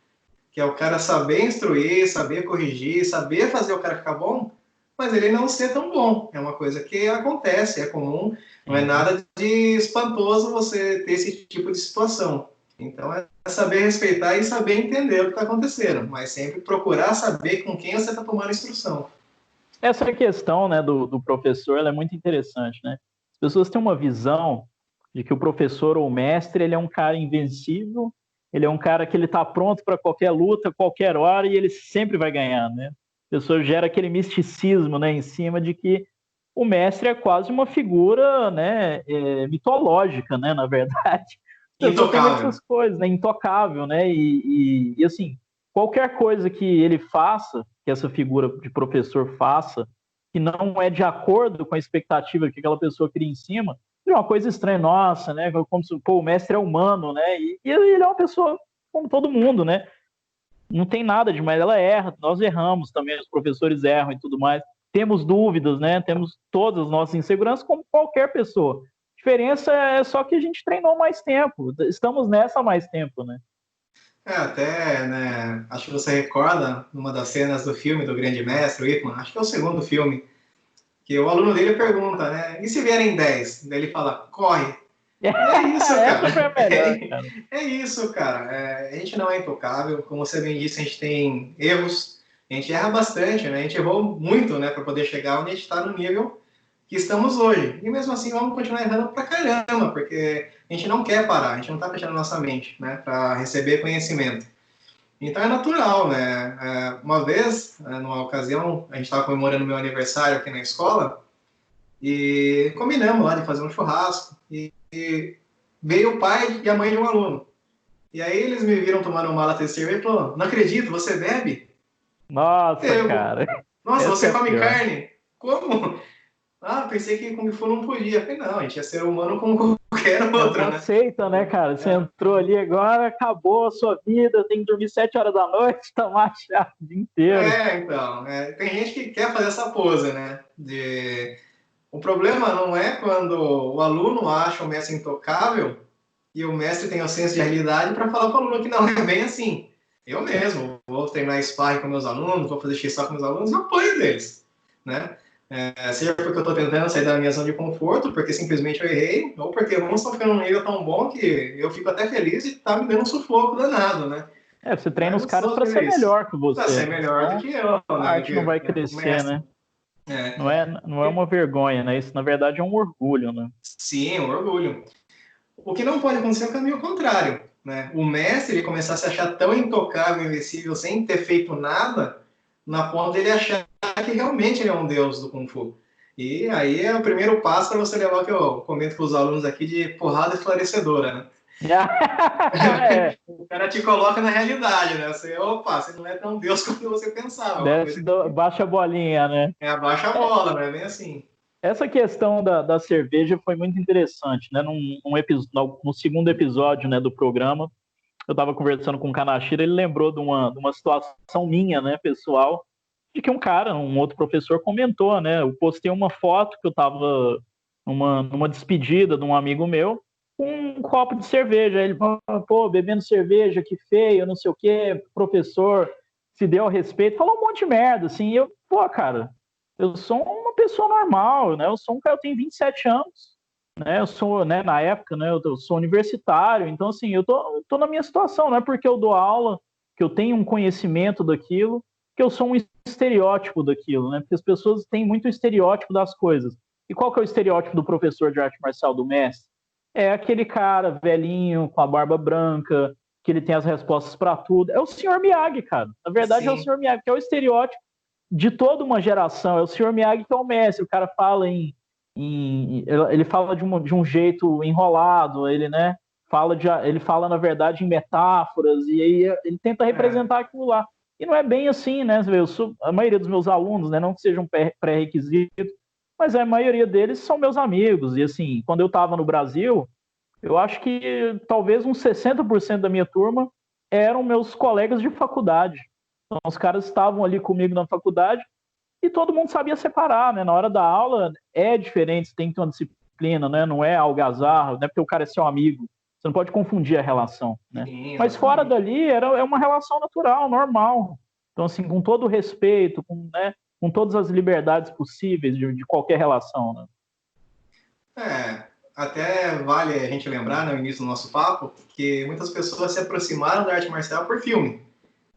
que é o cara saber instruir, saber corrigir, saber fazer o cara ficar bom, mas ele não ser tão bom. É uma coisa que acontece, é comum, não é nada de espantoso você ter esse tipo de situação. Então é saber respeitar e saber entender o que está acontecendo, mas sempre procurar saber com quem você está tomando instrução. Essa questão, né, do professor, ela é muito interessante, né? As pessoas têm uma visão de que o professor ou o mestre, ele é um cara invencível, ele é um cara que ele está pronto para qualquer luta, qualquer hora, e ele sempre vai ganhar, né? A pessoa gera aquele misticismo, né, em cima de que o mestre é quase uma figura, né, mitológica, né, na verdade. A pessoa tem Intocável. muitas coisas, né, intocável, né, e assim, qualquer coisa que ele faça, que essa figura de professor faça, que não é de acordo com a expectativa que aquela pessoa cria em cima, é uma coisa estranha, nossa, né, como se, pô, o mestre é humano, né, e ele é uma pessoa como todo mundo, né, não tem nada demais, ela erra, nós erramos também, os professores erram e tudo mais, temos dúvidas, né? Temos todas as nossas inseguranças como qualquer pessoa. A diferença é só que a gente treinou mais tempo, estamos nessa há mais tempo, né? Até, né, acho que você recorda numa das cenas do filme do Grande Mestre, o Ip Man, acho que é o segundo filme, que o aluno dele pergunta, né, e se vierem 10? Daí ele fala, corre. E é isso, cara. Essa foi a melhor, cara. É isso, cara. A gente não é intocável. Como você bem disse, a gente tem erros. A gente erra bastante, né? A gente errou muito, né? Para poder chegar onde a gente está no nível que estamos hoje. E mesmo assim, vamos continuar errando pra caramba, porque a gente não quer parar. A gente não está fechando nossa mente, né? Para receber conhecimento. Então é natural, né? Uma vez, numa ocasião, a gente estava comemorando meu aniversário aqui na escola e combinamos lá de fazer um churrasco. E veio o pai e a mãe de um aluno. E aí eles me viram tomando uma lata de cerveja e falaram, não acredito, você bebe? Nossa, Eu, cara. nossa, Essa é você a come pior. carne? Como? Pensei que Kung Fu não podia. Eu falei, não, a gente é ser humano como qualquer É outro, uma né? seita, né, cara? Você entrou ali agora, acabou a sua vida, tem que dormir 7 horas da noite, tomar chá o dia inteiro. Então, tem gente que quer fazer essa pose, né? O problema não é quando o aluno acha o mestre intocável e o mestre tem o senso de realidade para falar para o aluno que não é bem assim. Eu mesmo vou treinar sparring com meus alunos, vou fazer x-só com meus alunos, eu apoio deles, né? Seja porque eu estou tentando sair da minha zona de conforto, porque simplesmente eu errei, ou porque alguns estão ficando num nível tão bom que eu fico até feliz e tá me dando um sufoco danado, né? Você treina Mas os não caras sou para ser deles. melhor que Para você, ser né? melhor do Senão que eu, a né? Do arte não vai que o crescer, mestre. né? É. Não é uma vergonha, né? Isso, na verdade, é um orgulho, né? Sim, um orgulho. O que não pode acontecer é o caminho contrário, né? O mestre ele começar a se achar tão intocável, invencível, sem ter feito nada, na ponta dele achar que realmente ele é um deus do Kung Fu. E aí é o primeiro passo para você levar o que eu comento com os alunos aqui de porrada esclarecedora, né? É, O cara te coloca na realidade, né? Opa, você não é tão deus quanto você pensava. É uma coisa que baixa a bolinha, né? abaixa a É, bola, não é bem assim. essa questão da cerveja foi muito interessante, né? No segundo episódio, né, do programa, eu estava conversando com o Kanashiro, ele lembrou de uma situação minha, né, pessoal, de que um outro professor comentou, né? Eu postei uma foto que eu estava numa despedida de um amigo meu com um copo de cerveja. Aí ele falou, pô, bebendo cerveja, que feio, não sei o quê, professor se deu a respeito, falou um monte de merda, assim, e eu, pô, cara, eu sou uma pessoa normal, né? Eu sou um cara, eu tenho 27 anos, né? Eu sou, né, na época, né, eu sou universitário, então assim, eu tô na minha situação, não é porque eu dou aula, que eu tenho um conhecimento daquilo, que eu sou um estereótipo daquilo, né? Porque as pessoas têm muito estereótipo das coisas. E qual que é o estereótipo do professor de arte marcial, do mestre? É aquele cara velhinho, com a barba branca, que ele tem as respostas para tudo. É o Sr. Miyagi, cara. Na verdade, é o Sim. Sr. Miyagi, que é o estereótipo de toda uma geração. É o Sr. Miyagi que é o mestre. O cara fala ele fala de um jeito enrolado, ele, né? Ele fala, na verdade, em metáforas, e aí ele tenta É. representar aquilo lá. E não é bem assim, né? A maioria dos meus alunos, né, não que seja um pré-requisito, mas a maioria deles são meus amigos. E assim, quando eu estava no Brasil, eu acho que talvez uns 60% da minha turma eram meus colegas de faculdade. Então, os caras estavam ali comigo na faculdade e todo mundo sabia separar, né? Na hora da aula é diferente, tem que ter uma disciplina, né? Não é algazarra, não é porque o cara é seu amigo. Você não pode confundir a relação, né? Sim, Mas fora exatamente. dali é uma relação natural, normal. Então, assim, com todo o respeito, com todas as liberdades possíveis de qualquer relação, né? Até vale a gente lembrar, no início do nosso papo, que muitas pessoas se aproximaram da arte marcial por filme.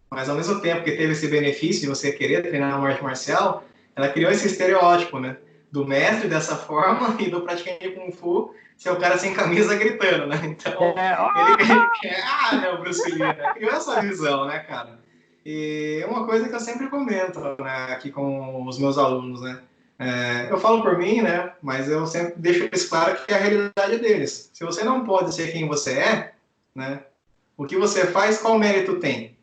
Mas ao mesmo tempo que teve esse benefício de você querer treinar uma arte marcial, ela criou esse estereótipo, né? Do mestre dessa forma e do praticante de Kung Fu ser o cara sem camisa gritando, né? Então, É, ele quer, né, o Bruce Lee, né? Criou essa visão, né, cara? E é uma coisa que eu sempre comento, né, aqui com os meus alunos, né? Eu falo por mim, né? Mas eu sempre deixo isso claro que é a realidade deles. Se você não pode ser quem você é, né? O que você faz, qual mérito tem?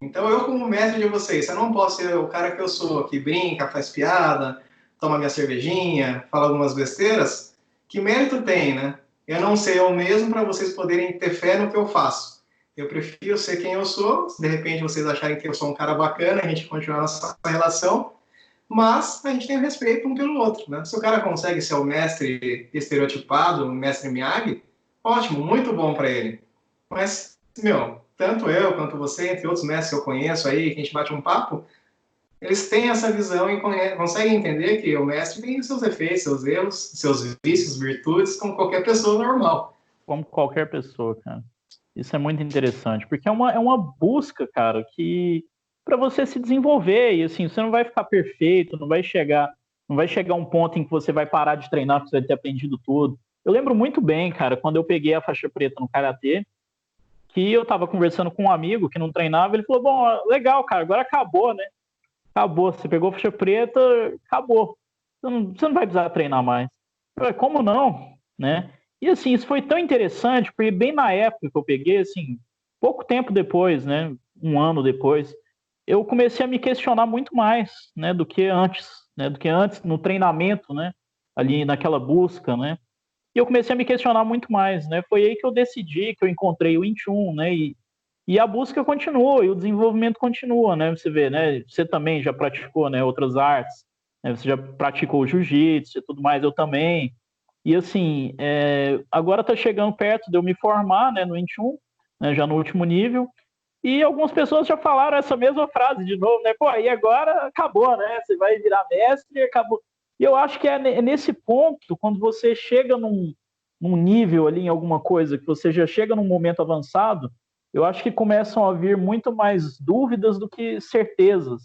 Então, eu, como mestre de vocês, eu não posso ser o cara que eu sou, que brinca, faz piada, toma minha cervejinha, fala algumas besteiras. Que mérito tem, né? Eu não ser eu mesmo para vocês poderem ter fé no que eu faço. Eu prefiro ser quem eu sou, se de repente vocês acharem que eu sou um cara bacana, a gente continuar nossa relação, mas a gente tem respeito um pelo outro, né? Se o cara consegue ser o mestre estereotipado, o mestre Miyagi, ótimo, muito bom para ele. Mas, meu, tanto eu quanto você, entre outros mestres que eu conheço aí, que a gente bate um papo, eles têm essa visão e conseguem entender que o mestre tem seus defeitos, seus erros, seus vícios, virtudes, como qualquer pessoa normal. como qualquer pessoa, cara. Isso é muito interessante, porque é uma busca, cara, que para você se desenvolver, e assim, você não vai ficar perfeito, não vai chegar um ponto em que você vai parar de treinar porque você vai ter aprendido tudo. Eu lembro muito bem, cara, quando eu peguei a faixa preta no karatê, que eu tava conversando com um amigo que não treinava, ele falou: "Bom, legal, cara, agora acabou, né? Acabou, você pegou a faixa preta, acabou. Você não vai precisar treinar mais." Eu falei, como não, né? E assim, isso foi tão interessante, porque bem na época que eu peguei, assim, pouco tempo depois, né, um ano depois, eu comecei a me questionar muito mais, né, do que antes no treinamento, né, ali naquela busca, né? E eu comecei a me questionar muito mais, né? Foi aí que eu decidi, que eu encontrei o Wing Chun, né? E a busca continua, e o desenvolvimento continua, né? Você vê, né? Você também já praticou, né, outras artes, né? Você já praticou jiu-jitsu e tudo mais, eu também. E assim, agora está chegando perto de eu me formar, né, no Wing Chun, né, já no último nível. E algumas pessoas já falaram essa mesma frase de novo, né? Pô, aí agora acabou, né? Você vai virar mestre e acabou. E eu acho que é nesse ponto, quando você chega num nível ali em alguma coisa, que você já chega num momento avançado, eu acho que começam a vir muito mais dúvidas do que certezas,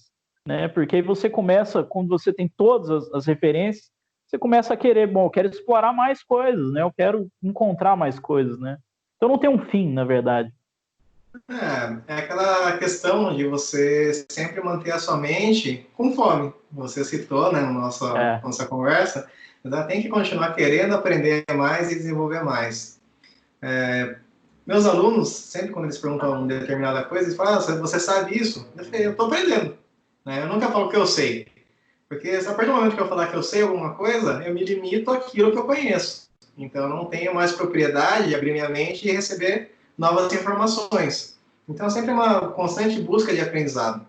né? Porque aí você começa, quando você tem todas as referências, você começa a querer, bom, eu quero explorar mais coisas, né? Eu quero encontrar mais coisas, né? Então não tem um fim, na verdade. É aquela questão de você sempre manter a sua mente com fome. Você citou, né, na É. nossa conversa, ainda tem que continuar querendo aprender mais e desenvolver mais. Meus alunos, sempre quando eles perguntam uma determinada coisa, eles falam, ah, você sabe isso? Eu falei, eu estou aprendendo. Né? Eu nunca falo que eu sei. Porque a partir do momento que eu falar que eu sei alguma coisa, eu me limito àquilo que eu conheço. Então, eu não tenho mais propriedade de abrir minha mente e receber novas informações. Então, sempre uma constante busca de aprendizado.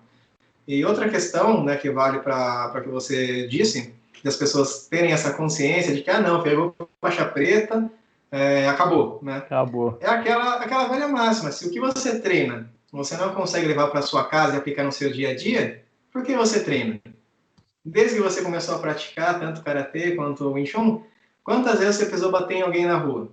E outra questão, né, que vale para o que você disse, das pessoas terem essa consciência de que, ah, não, pegou faixa preta, acabou, né? Acabou. É aquela velha máxima, se o que você treina você não consegue levar para sua casa e aplicar no seu dia a dia, por que você treina? Desde que você começou a praticar tanto karatê quanto o Wing Chun, quantas vezes você precisou bater em alguém na rua?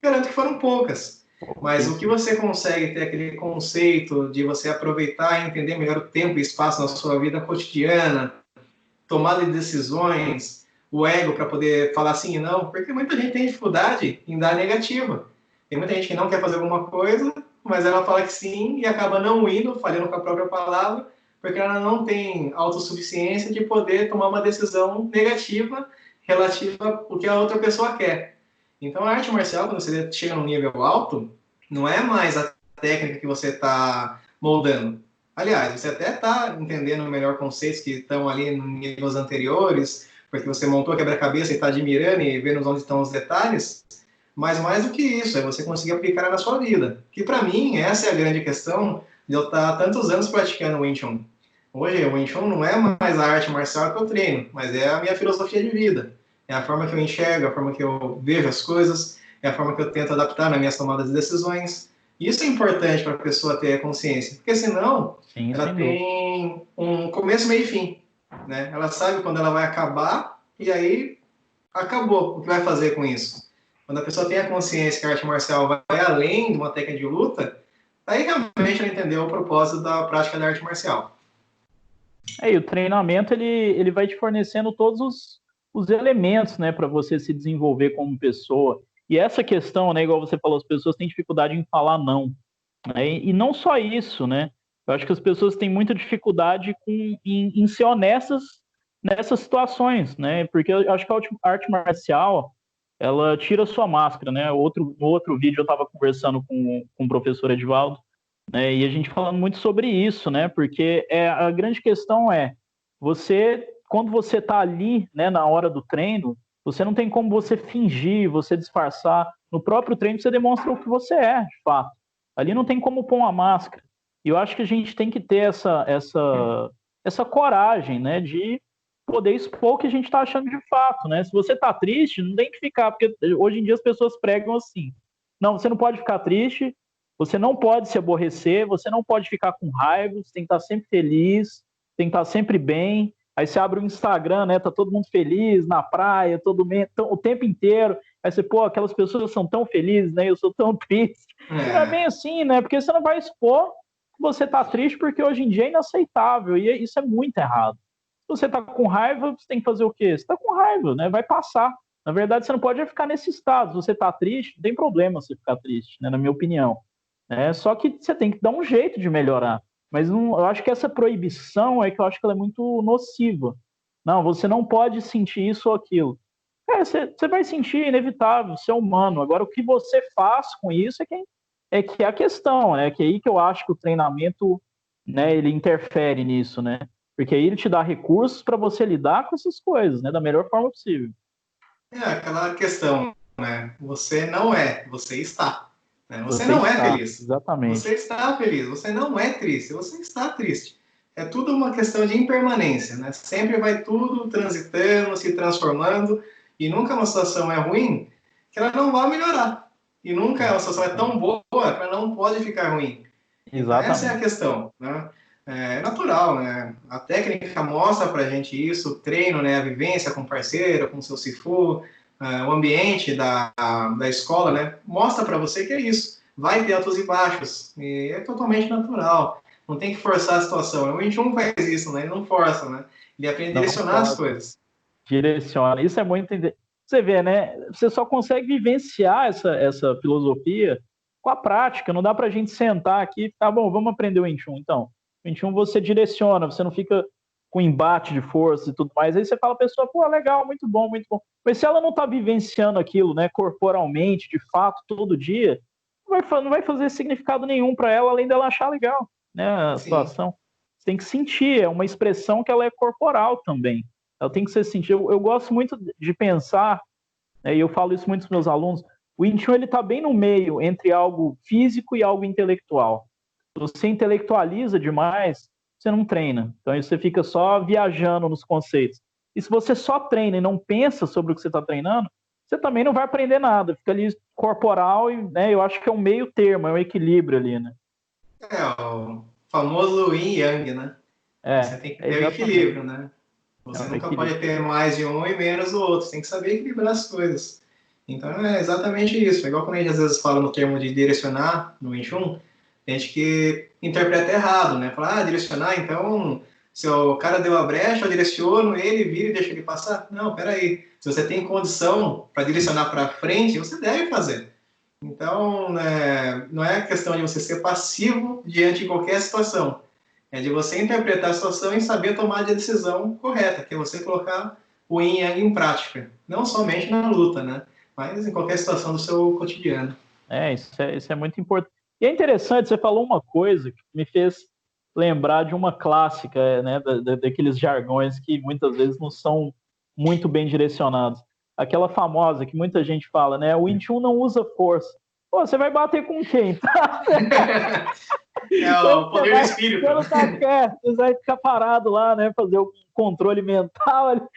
Garanto que foram poucas. Mas o que Pouquíssimo. você consegue ter aquele conceito de você aproveitar e entender melhor o tempo e espaço na sua vida cotidiana, tomada de decisões, o ego para poder falar sim e não, porque muita gente tem dificuldade em dar negativa. Tem muita gente que não quer fazer alguma coisa, mas ela fala que sim e acaba não indo, falhando com a própria palavra, porque ela não tem autossuficiência de poder tomar uma decisão negativa relativa ao que a outra pessoa quer. Então, a arte marcial, quando você chega num nível alto, não é mais a técnica que você está moldando. Aliás, você até está entendendo melhor conceitos que estão ali em níveis anteriores, porque você montou a quebra-cabeça e está admirando e vendo onde estão os detalhes, mas mais do que isso, é você conseguir aplicar na sua vida. Que para mim, essa é a grande questão de eu estar há tantos anos praticando o Wing Chun. Hoje, o Wing Chun não é mais a arte marcial que eu treino, mas é a minha filosofia de vida. É a forma que eu enxergo, a forma que eu vejo as coisas, é a forma que eu tento adaptar nas minhas tomadas de decisões. Isso é importante para a pessoa ter consciência, porque senão Sim, ela sem dúvida. tem um começo, meio e fim. Né? Ela sabe quando ela vai acabar e aí acabou. O que vai fazer com isso? Quando a pessoa tem a consciência que a arte marcial vai além de uma técnica de luta, aí realmente ela entendeu o propósito da prática da arte marcial. E o treinamento ele vai te fornecendo todos os elementos, né, para você se desenvolver como pessoa. E essa questão, né, igual você falou, as pessoas têm dificuldade em falar não, né? E não só isso, né? Eu acho que as pessoas têm muita dificuldade em ser honestas nessas situações, né? Porque eu acho que a arte marcial ela tira a sua máscara, né? No outro vídeo eu estava conversando com o professor Edvaldo, né? E a gente falando muito sobre isso, né? Porque a grande questão quando você está ali, né, na hora do treino, você não tem como você fingir, você disfarçar. No próprio treino você demonstra o que você é, de fato. Ali não tem como pôr uma máscara. E eu acho que a gente tem que ter essa coragem, né, de poder expor o que a gente está achando de fato, né? Se você está triste, não tem que ficar, porque hoje em dia as pessoas pregam assim. Não, você não pode ficar triste, você não pode se aborrecer, você não pode ficar com raiva, você tem que estar sempre feliz, tem que estar sempre bem. Aí você abre o Instagram, né? Tá todo mundo feliz na praia, o tempo inteiro. Aí você, pô, aquelas pessoas são tão felizes, né? Eu sou tão triste. E não é bem É, assim, né? Porque você não vai expor que você tá triste, porque hoje em dia é inaceitável. E isso é muito errado. Se você tá com raiva, você tem que fazer o quê? Você tá com raiva, né? Vai passar. Na verdade, você não pode ficar nesse estado. Se você tá triste, não tem problema você ficar triste, né? Na minha opinião. Só que você tem que dar um jeito de melhorar. Mas não, eu acho que essa proibição é que eu acho que ela é muito nociva. Não, você não pode sentir isso ou aquilo. Você vai sentir, é inevitável, você é humano. Agora, o que você faz com isso é que é a questão, né? Que é aí que eu acho que o treinamento, né, ele interfere nisso, né? Porque aí ele te dá recursos para você lidar com essas coisas, né, da melhor forma possível. aquela questão. né? Você não é, você está. Né? Você Você não é está, feliz. Você exatamente. está feliz. Você não é triste. Você está triste. É tudo uma questão de impermanência, né? Sempre vai tudo transitando, se transformando, e nunca uma situação é ruim que ela não vai melhorar. E nunca uma situação é tão boa que ela não pode ficar ruim. Então, essa é a Exatamente. questão, né? É natural, né? A técnica mostra pra gente isso, o treino, né? A vivência com o parceiro, com o seu Sifu, o ambiente da escola, né? Mostra para você que é isso. Vai ter altos e baixos. E é totalmente natural. Não tem que forçar a situação. O 21 faz isso, né? Ele não força, né? Ele aprende a Não direcionar as força, coisas. direciona. Isso é muito. Você vê, né? Você só consegue vivenciar essa filosofia com a prática. Não dá para a gente sentar aqui e tá bom, vamos aprender o 21. Então, o 21 você direciona, você não fica com esse de força e tudo mais. Aí você fala a pessoa, pô, legal, muito bom, muito bom. Mas se ela não está vivenciando aquilo, né, corporalmente, de fato, todo dia, não vai fazer significado nenhum para ela, além dela achar legal, né, a Sim. situação. Você tem que sentir, é uma expressão que ela é corporal também. Ela tem que ser sentida. Eu gosto muito de pensar, né, e eu falo isso muito para os meus alunos, o Wing Chun ele está bem no meio entre algo físico e algo intelectual. Se você intelectualiza demais, você não treina. Então aí você fica só viajando nos conceitos. E se você só treina e não pensa sobre o que você está treinando, você também não vai aprender nada. Fica ali corporal e, né, eu acho que é um meio termo, é um equilíbrio ali, né? É o famoso yin yang, né? Você tem que É ter o exatamente. equilíbrio, né? É Você um nunca pode equilíbrio. ter mais de um e menos do outro. Você tem que saber equilibrar as coisas. Então é exatamente isso. É igual quando a gente às vezes fala no termo de direcionar no Wing Chun, tem gente que interpreta errado, né? Fala, direcionar, então se o cara deu a brecha, eu direciono ele, vira e deixa ele passar. Não, peraí. Se você tem condição para direcionar para frente, você deve fazer. Então, né, não é questão de você ser passivo diante de qualquer situação. É de você interpretar a situação e saber tomar a decisão correta, que é você colocar o yin e yang em prática. Não somente na luta, né? Mas em qualquer situação do seu cotidiano. Isso é muito importante. E é interessante, você falou uma coisa que me fez lembrar de uma clássica, né, daqueles jargões que muitas vezes não são muito bem direcionados. Aquela famosa que muita gente fala, né, o Wing Chun não usa força. Pô, você vai bater com quem? É o Você poder do vai, espírito. você não tá quieto, você vai ficar parado lá, né, fazer o controle mental.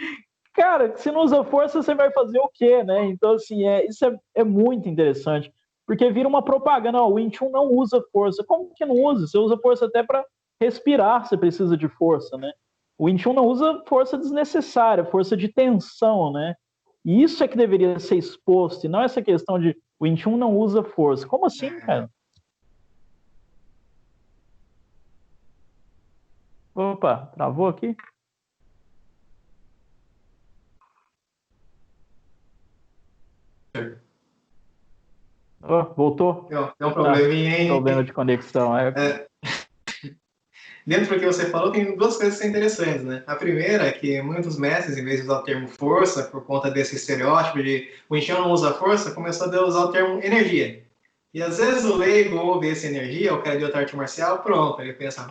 Cara, se não usa força, você vai fazer o quê, né? Então, assim, isso é muito interessante, porque vira uma propaganda, ó, o Wing Chun não usa força. Como que não usa? Você usa força até para respirar, você precisa de força, né? O Wing Chun não usa força desnecessária, força de tensão, né? E isso é que deveria ser exposto, e não essa questão de o Wing Chun não usa força. Como assim, cara? Opa, travou aqui? Oh, voltou? Tem um Ah, probleminha problema aí. de conexão. Dentro do que você falou, tem duas coisas que são interessantes, né? A primeira é que muitos mestres, em vez de usar o termo força, por conta desse estereótipo de o Encheu não usa força, começou a usar o termo energia. E às vezes o leigo ouve essa energia, o cara de outra arte marcial, pronto, ele pensa,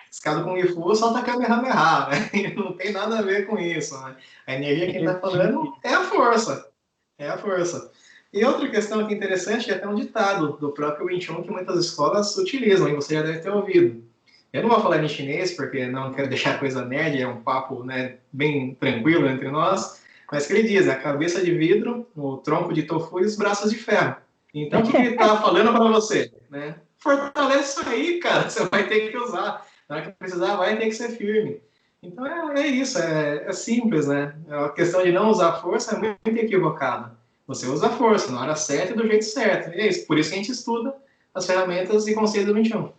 esse cara do Kung Fu solta Kamehameha, né? E não tem nada a ver com isso, né? A energia que ele está falando é a força, é a força. E outra questão aqui interessante é até um ditado do próprio Wing Chun que muitas escolas utilizam, e você já deve ter ouvido. Eu não vou falar em chinês, porque não quero deixar a coisa nerd, é um papo, né, bem tranquilo entre nós, mas que ele diz, a cabeça de vidro, o tronco de tofu e os braços de ferro. Então, o que ele está falando para você? Né? Fortalece isso aí, cara, você vai ter que usar. Na hora que precisar, vai ter que ser firme. Então, é isso, é simples, né? A questão de não usar força é muito equivocada. Você usa a força na hora certa e do jeito certo. E é isso, por isso que a gente estuda as ferramentas e conceitos do 21.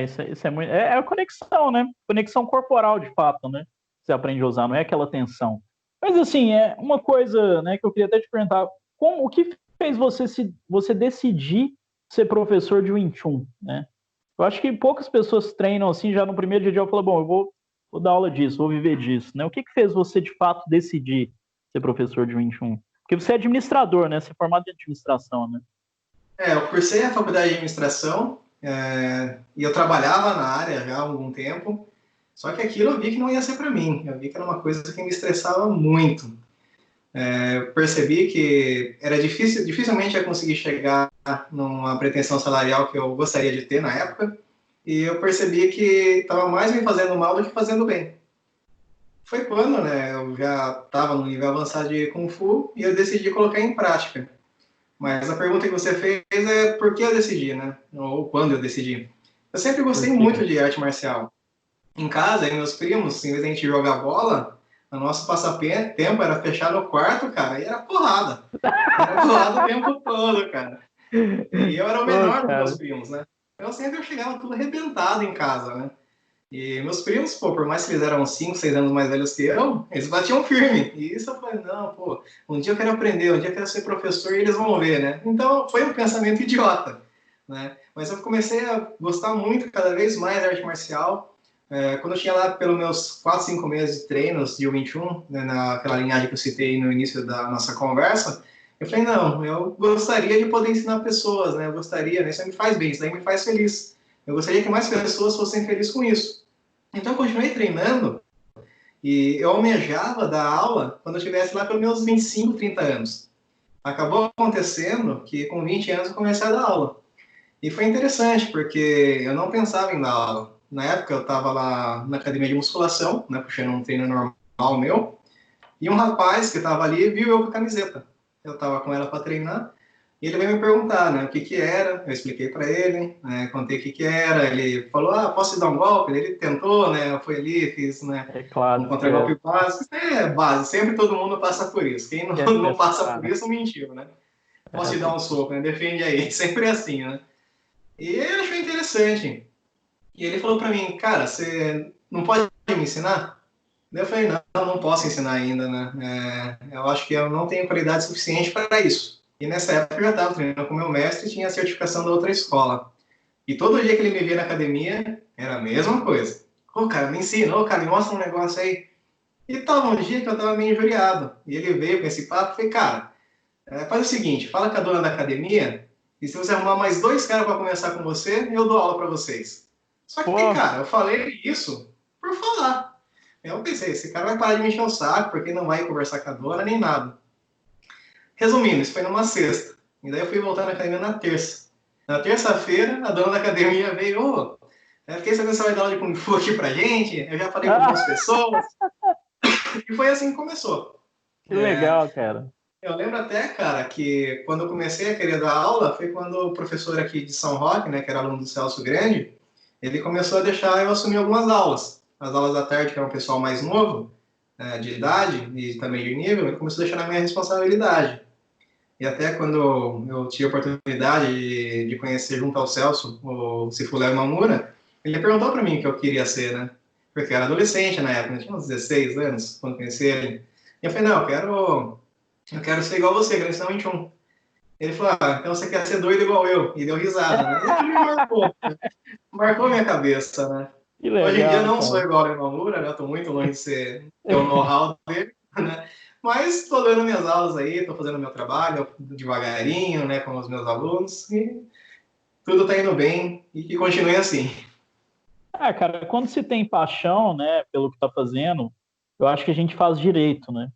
Isso é muito. É a conexão, né? Conexão corporal, de fato, né? Você aprende a usar, não é aquela tensão. Mas, assim, é uma coisa, né, que eu queria até te perguntar: o que fez você decidir ser professor de Wing Chun, né? Eu acho que poucas pessoas treinam assim, já no primeiro dia de aula, falam, bom, vou dar aula disso, vou viver disso, né? O que fez você, de fato, decidir ser professor de Wing Chun? Porque você é administrador, né? Você é formado em administração, né? Eu cursei a faculdade de administração e eu trabalhava na área já há algum tempo, só que aquilo eu vi que não ia ser para mim. Eu vi que era uma coisa que me estressava muito. Eu percebi que era dificilmente ia conseguir chegar numa pretensão salarial que eu gostaria de ter na época, e eu percebi que estava mais me fazendo mal do que fazendo bem. Foi quando, né, eu já estava no nível avançado de Kung Fu e eu decidi colocar em prática. Mas a pergunta que você fez é por que eu decidi, né? Ou quando eu decidi. Eu sempre Por gostei quê? muito de arte marcial. Em casa, aí meus primos, em vez de a gente jogar bola, o nosso passatempo era fechar no quarto, cara, e era porrada. Era porrada o tempo todo, cara. E eu era o Pô, menor dos meus cara. primos, né? Então sempre eu chegava tudo arrebentado em casa, né? E meus primos, pô, por mais que eles eram 5, 6 anos mais velhos que eu, eles batiam firme. E isso eu falei, não, pô, um dia eu quero aprender, um dia eu quero ser professor e eles vão ver, né? Então foi um pensamento idiota, né? Mas eu comecei a gostar muito, cada vez mais da arte marcial. Quando eu tinha lá pelos meus 4, 5 meses de treinos de Wing Chun, né, naquela linhagem que eu citei no início da nossa conversa, eu falei, não, eu gostaria de poder ensinar pessoas, né? Eu gostaria, né? Isso me faz bem, isso daí me faz feliz. Eu gostaria que mais pessoas fossem felizes com isso. Então, eu continuei treinando e eu almejava dar aula quando eu estivesse lá pelos meus 25, 30 anos. Acabou acontecendo que com 20 anos eu comecei a dar aula. E foi interessante, porque eu não pensava em dar aula. Na época eu estava lá na academia de musculação, né, puxando um treino normal meu, e um rapaz que estava ali viu eu com a camiseta. Eu estava com ela para treinar, e ele veio me perguntar, né, o que que era. Eu expliquei para ele, né, contei o que que era. Ele falou, posso te dar um golpe? Ele tentou, né, eu fui ali, fiz, né, É um clássico, contragolpe básico. Isso é base, sempre todo mundo passa por isso. Quem não, quer não passa testar, por né? isso, mentiu, né? Posso É, te dar um soco, né? Defende aí. Sempre é assim, né? E ele achou interessante. E ele falou para mim, cara, você não pode me ensinar? Daí eu falei, não, não posso ensinar ainda, né? Eu acho que eu não tenho qualidade suficiente para isso. E nessa época eu já estava treinando com meu mestre e tinha a certificação da outra escola. E todo dia que ele me via na academia, era a mesma coisa. Ô, cara, me ensina, ô, cara, me mostra um negócio aí. E tava um dia que eu tava meio injuriado. E ele veio com esse papo e falei, cara, faz o seguinte, fala com a dona da academia e se você arrumar mais 2 caras para começar com você, eu dou aula para vocês. Só que, pô, cara, eu falei isso por falar. Eu pensei, esse cara vai parar de me encher o saco, porque não vai conversar com a dona, nem nada. Resumindo, isso foi numa sexta. E daí eu fui voltar na academia na terça. Na terça-feira, a dona da academia veio, fiquei sabendo que você vai dar aula de Kung Fu aqui pra gente, eu já falei com algumas ah, pessoas, e foi assim que começou. que É, legal, cara. eu lembro até, cara, que quando eu comecei a querer dar aula, foi quando o professor aqui de São Roque, né, que era aluno do Celso Grande, ele começou a deixar eu assumir algumas aulas. As aulas da tarde, que era um pessoal mais novo, de idade e também de nível, ele começou a deixar na minha responsabilidade. E até quando eu tive a oportunidade de conhecer junto ao Celso o Cifuléu Mamura, ele perguntou para mim o que eu queria ser, né? Porque eu era adolescente na época, eu tinha uns 16 anos quando conheci ele. E eu falei, não, eu quero ser igual você, quero ensinar 21. Ele falou, então você quer ser doido igual eu. E deu risada, né? E aquilo me marcou, né? Marcou minha cabeça, né? Que Hoje em dia legal, não sou cara. igual ao Mamura, né? Estou muito longe de ter o know-how dele, né? Mas estou dando minhas aulas aí, estou fazendo meu trabalho devagarinho, né, com os meus alunos, e tudo está indo bem e que continue assim. Ah, cara, quando se tem paixão, né, pelo que tá fazendo, eu acho que a gente faz direito, né?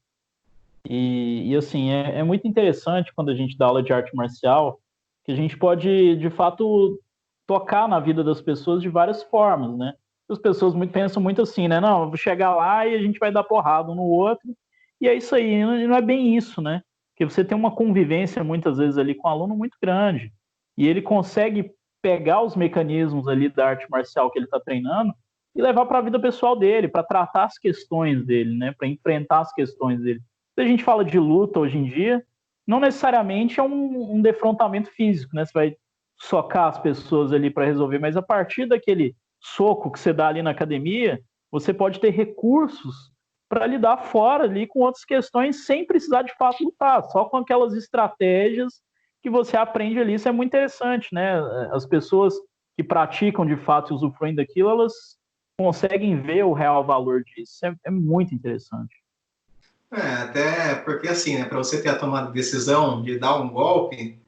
E assim, é muito interessante quando a gente dá aula de arte marcial, que a gente pode, de fato, tocar na vida das pessoas de várias formas, né? As pessoas pensam muito assim, né? Não, eu vou chegar lá e a gente vai dar porrada um no outro, e é isso aí, e não é bem isso, né? Porque você tem uma convivência muitas vezes ali com o aluno muito grande, e ele consegue pegar os mecanismos ali da arte marcial que ele está treinando e levar para a vida pessoal dele, para tratar as questões dele, né? Para enfrentar as questões dele. Se a gente fala de luta hoje em dia, não necessariamente é um defrontamento físico, né? Você vai socar as pessoas ali para resolver, mas a partir daquele soco que você dá ali na academia, você pode ter recursos para lidar fora ali com outras questões sem precisar de fato lutar, só com aquelas estratégias que você aprende ali. Isso é muito interessante, né? As pessoas que praticam de fato e usufruem daquilo, elas conseguem ver o real valor disso. É muito interessante. Até porque assim, né, para você ter a tomada de decisão de dar um golpe,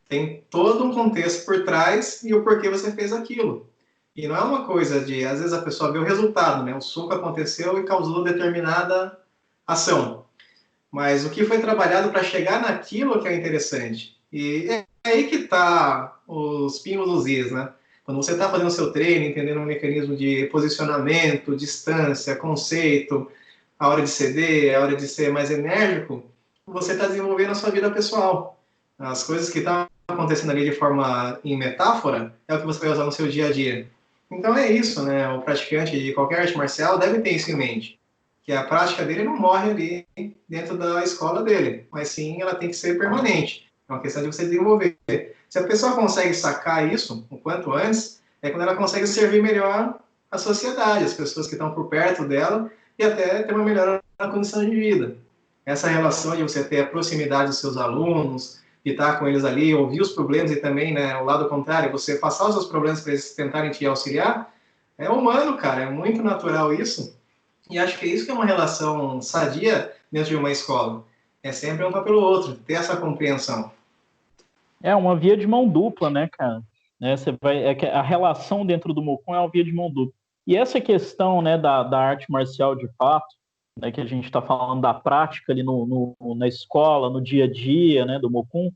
tem todo um contexto por trás e o porquê você fez aquilo. E não é uma coisa de, às vezes a pessoa vê o resultado, né? O soco aconteceu e causou determinada ação. mas o que foi trabalhado para chegar naquilo que é interessante. E é aí que está os pingos nos is, né? Quando você está fazendo o seu treino, entendendo o mecanismo de posicionamento, distância, conceito, a hora de ceder, a hora de ser mais enérgico, você está desenvolvendo a sua vida pessoal. As coisas que estão acontecendo ali de forma em metáfora é o que você vai usar no seu dia a dia. Então é isso, né? O praticante de qualquer arte marcial deve ter isso em mente, que a prática dele não morre ali dentro da escola dele, mas sim ela tem que ser permanente. É uma questão de você desenvolver. Se a pessoa consegue sacar isso o quanto antes, é quando ela consegue servir melhor a sociedade, as pessoas que estão por perto dela, e até ter uma melhora na condição de vida. Essa relação de você ter a proximidade dos seus alunos, de estar com eles ali, ouvir os problemas e também, né, o lado contrário, você passar os seus problemas para eles tentarem te auxiliar, é humano, cara, é muito natural isso. E acho que é isso que é uma relação sadia dentro de uma escola. É sempre um pelo outro, ter essa compreensão. É uma via de mão dupla, né, cara? Você vai, que a relação dentro do Mocum é uma via de mão dupla. E essa questão, né, da arte marcial de fato, né, que a gente está falando da prática ali na escola, no dia a dia, né, do Mocum.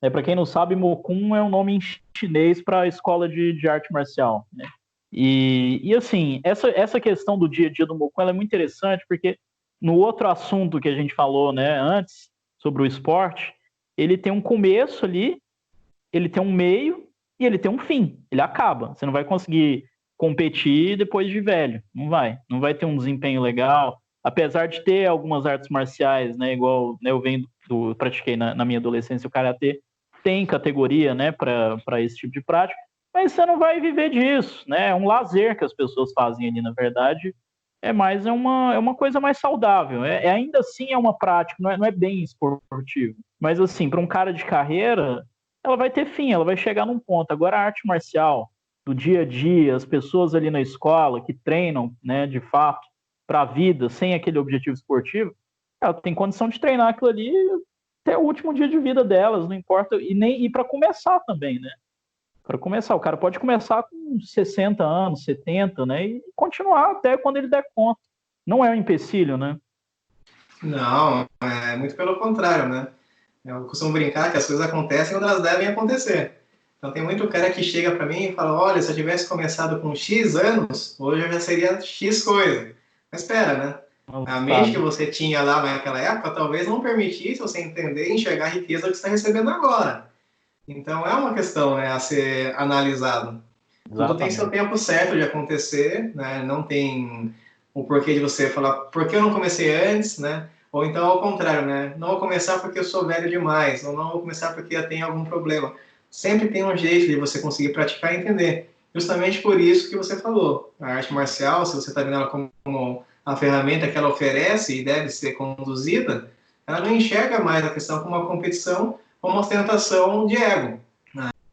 Para quem não sabe, Mocum é um nome em chinês para escola de arte marcial, né? E assim, essa questão do dia a dia do Mocum é muito interessante, porque no outro assunto que a gente falou, né, antes, sobre o esporte, ele tem um começo ali, ele tem um meio e ele tem um fim. Ele acaba. Você não vai conseguir competir depois de velho. Não vai. Não vai ter um desempenho legal. Apesar de ter algumas artes marciais, né? Igual, né, pratiquei na minha adolescência o karatê, tem categoria, né, para esse tipo de prática, mas você não vai viver disso, né? É um lazer que as pessoas fazem ali, na verdade. É uma coisa mais saudável. Ainda assim é uma prática, não é bem esportivo. Mas assim, para um cara de carreira, ela vai ter fim, ela vai chegar num ponto. Agora, a arte marcial, do dia a dia, as pessoas ali na escola que treinam, né, de fato, para a vida, sem aquele objetivo esportivo, ela tem condição de treinar aquilo ali até o último dia de vida delas, não importa, e para começar também, né? Para começar, o cara pode começar com 60 anos, 70, né, e continuar até quando ele der conta. Não é um empecilho, né? Não, é muito pelo contrário, né? Eu costumo brincar que as coisas acontecem quando elas devem acontecer. Então tem muito cara que chega para mim e fala, olha, se eu tivesse começado com X anos, hoje eu já seria X coisa. Mas espera, né? Não A mente que sabe. você tinha lá naquela época talvez não permitisse você entender e enxergar a riqueza que você está recebendo agora. Então é uma questão, né, a ser analisado. Tudo tem seu Exatamente. tempo certo de acontecer, né? Não tem o porquê de você falar, por que eu não comecei antes, né? Ou então ao contrário, né? Não vou começar porque eu sou velho demais, ou não vou começar porque eu tenho algum problema. Sempre tem um jeito de você conseguir praticar e entender. Justamente por isso que você falou. A arte marcial, se você está vendo ela como a ferramenta que ela oferece e deve ser conduzida, ela não enxerga mais a questão como uma competição, como uma ostentação de ego.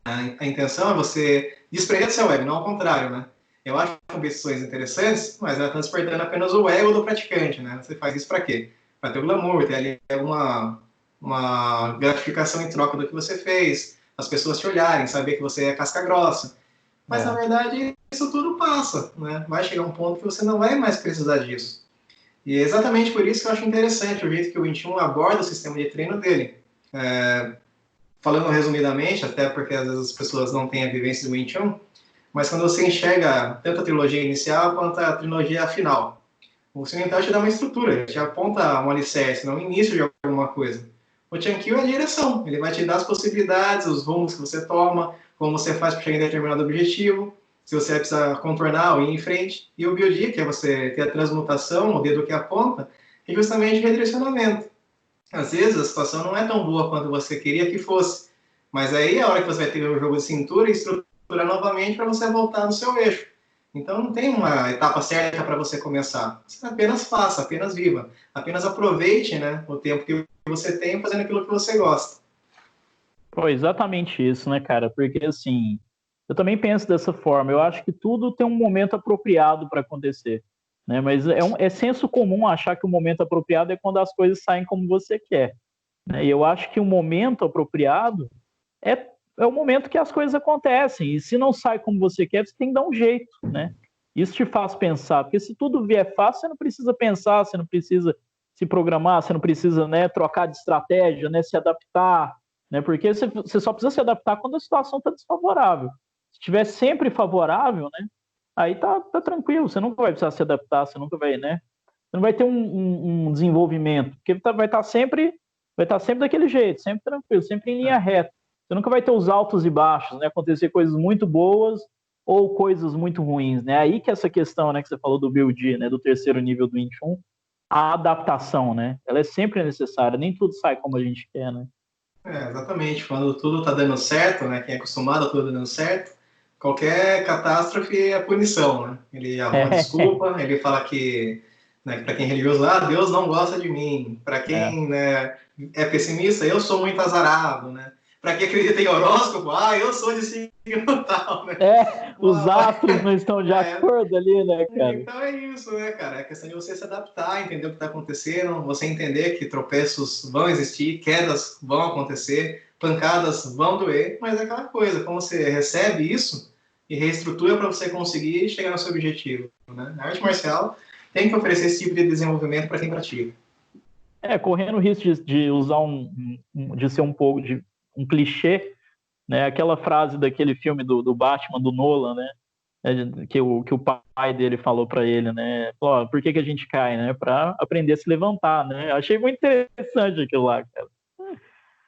A intenção é você desprender do seu ego, não ao contrário, né? Eu acho competições interessantes, mas elas estão despertando apenas o ego do praticante, né? Você faz isso para quê? Para ter o glamour, ter ali uma gratificação em troca do que você fez, as pessoas te olharem, saber que você é casca grossa. Mas, na É. verdade, isso tudo passa, né? Vai chegar um ponto que você não vai mais precisar disso. E é exatamente por isso que eu acho interessante o jeito que o 21 aborda o sistema de treino dele. Falando resumidamente, até porque às vezes as pessoas não têm a vivência do Wing Chun, mas quando você enxerga tanto a trilogia inicial quanto a trilogia final, o ocidental te dá uma estrutura, te aponta um alicerce, não um início de alguma coisa. O Chankyu é a direção, ele vai te dar as possibilidades, os rumos que você toma, como você faz para chegar em determinado objetivo, se você precisa contornar ou ir em frente. E o Byuji, que é você ter a transmutação, o dedo que aponta, é justamente redirecionamento. Às vezes a situação não é tão boa quanto você queria que fosse, mas aí é a hora que você vai ter o jogo de cintura e estruturar novamente para você voltar no seu eixo. Então não tem uma etapa certa para você começar. Você apenas faça, apenas viva, apenas aproveite, né, o tempo que você tem fazendo aquilo que você gosta. Pô, exatamente isso, né, cara? Porque assim, eu também penso dessa forma. Eu acho que tudo tem um momento apropriado para acontecer, né? Mas é senso comum achar que o momento apropriado é quando as coisas saem como você quer, né? E eu acho que o momento apropriado é o momento que as coisas acontecem. E se não sai como você quer, você tem que dar um jeito, né? Isso te faz pensar, porque se tudo vier fácil, você não precisa pensar, você não precisa se programar, você não precisa, né, trocar de estratégia, né, se adaptar, né, porque você só precisa se adaptar quando a situação está desfavorável. Se estiver sempre favorável, né, aí tá tranquilo, você nunca vai precisar se adaptar, você nunca vai, né, você não vai ter um desenvolvimento, porque vai estar sempre daquele jeito, sempre tranquilo, sempre em linha reta. Você nunca vai ter os altos e baixos, né, acontecer coisas muito boas ou coisas muito ruins, né, aí que essa questão, né, que você falou do build, né, do terceiro nível do Wing Chun, a adaptação, né, ela é sempre necessária, nem tudo sai como a gente quer, né. Exatamente. Quando tudo está dando certo, né? Quem é acostumado a tudo dando certo, qualquer catástrofe é punição, né? Ele arruma desculpa, ele fala que, né, para quem é religioso, Deus não gosta de mim. Para É. quem, né, é pessimista, eu sou muito azarado, né? Para quem acredita em horóscopo, eu sou de signo tal, né? Os astros não estão de É, acordo ali, né, cara? então é isso, né, cara? É questão de você se adaptar, entender o que está acontecendo, você entender que tropeços vão existir, quedas vão acontecer, pancadas vão doer, mas é aquela coisa, como você recebe isso e reestrutura para você conseguir chegar no seu objetivo, né? A arte marcial tem que oferecer esse tipo de desenvolvimento para quem pratica. Correndo o risco de usar de ser um pouco de um clichê, né? Aquela frase daquele filme do Batman, do Nolan, né? Que o pai dele falou para ele, né? Falou, por que a gente cai, né? Para aprender a se levantar, né? Eu achei muito interessante aquilo lá, cara.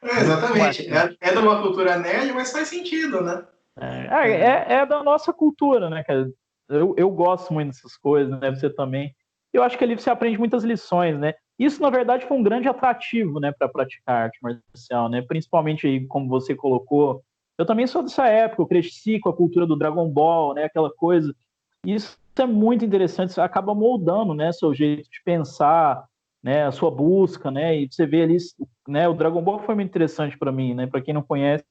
Muito Exatamente. marcante. É de uma cultura nerd, mas faz sentido, né? É da nossa cultura, né, cara? Eu gosto muito dessas coisas, né? Você também. Eu acho que ali você aprende muitas lições, né? Isso, na verdade, foi um grande atrativo, né, para praticar arte marcial, né? Principalmente aí, como você colocou. Eu também sou dessa época, eu cresci com a cultura do Dragon Ball, né? Aquela coisa. Isso é muito interessante, isso acaba moldando, né, seu jeito de pensar, né, a sua busca, né? E você vê ali, né? O Dragon Ball foi muito interessante para mim, né? Para quem não conhece,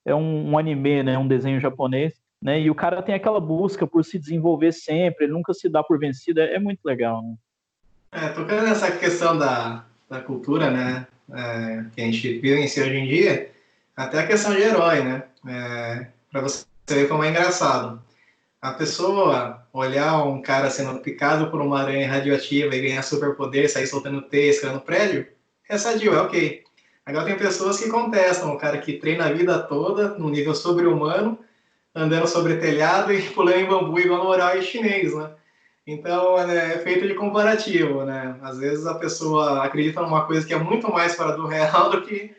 é um anime, né, um desenho japonês, né, e o cara tem aquela busca por se desenvolver sempre, ele nunca se dá por vencido, é muito legal, né? Tocando nessa questão da cultura, né, que a gente vivencia hoje em dia, até a questão de herói, né, para você ver como é engraçado. A pessoa olhar um cara sendo picado por uma aranha radioativa e ganhar superpoder, sair soltando teia, no prédio, é sadio, é ok. Agora tem pessoas que contestam, o cara que treina a vida toda, num nível sobre-humano, andando sobre telhado e pulando em bambu igual no horário chinês, né? Então, é feito de comparativo, né? Às vezes a pessoa acredita numa coisa que é muito mais fora do real do que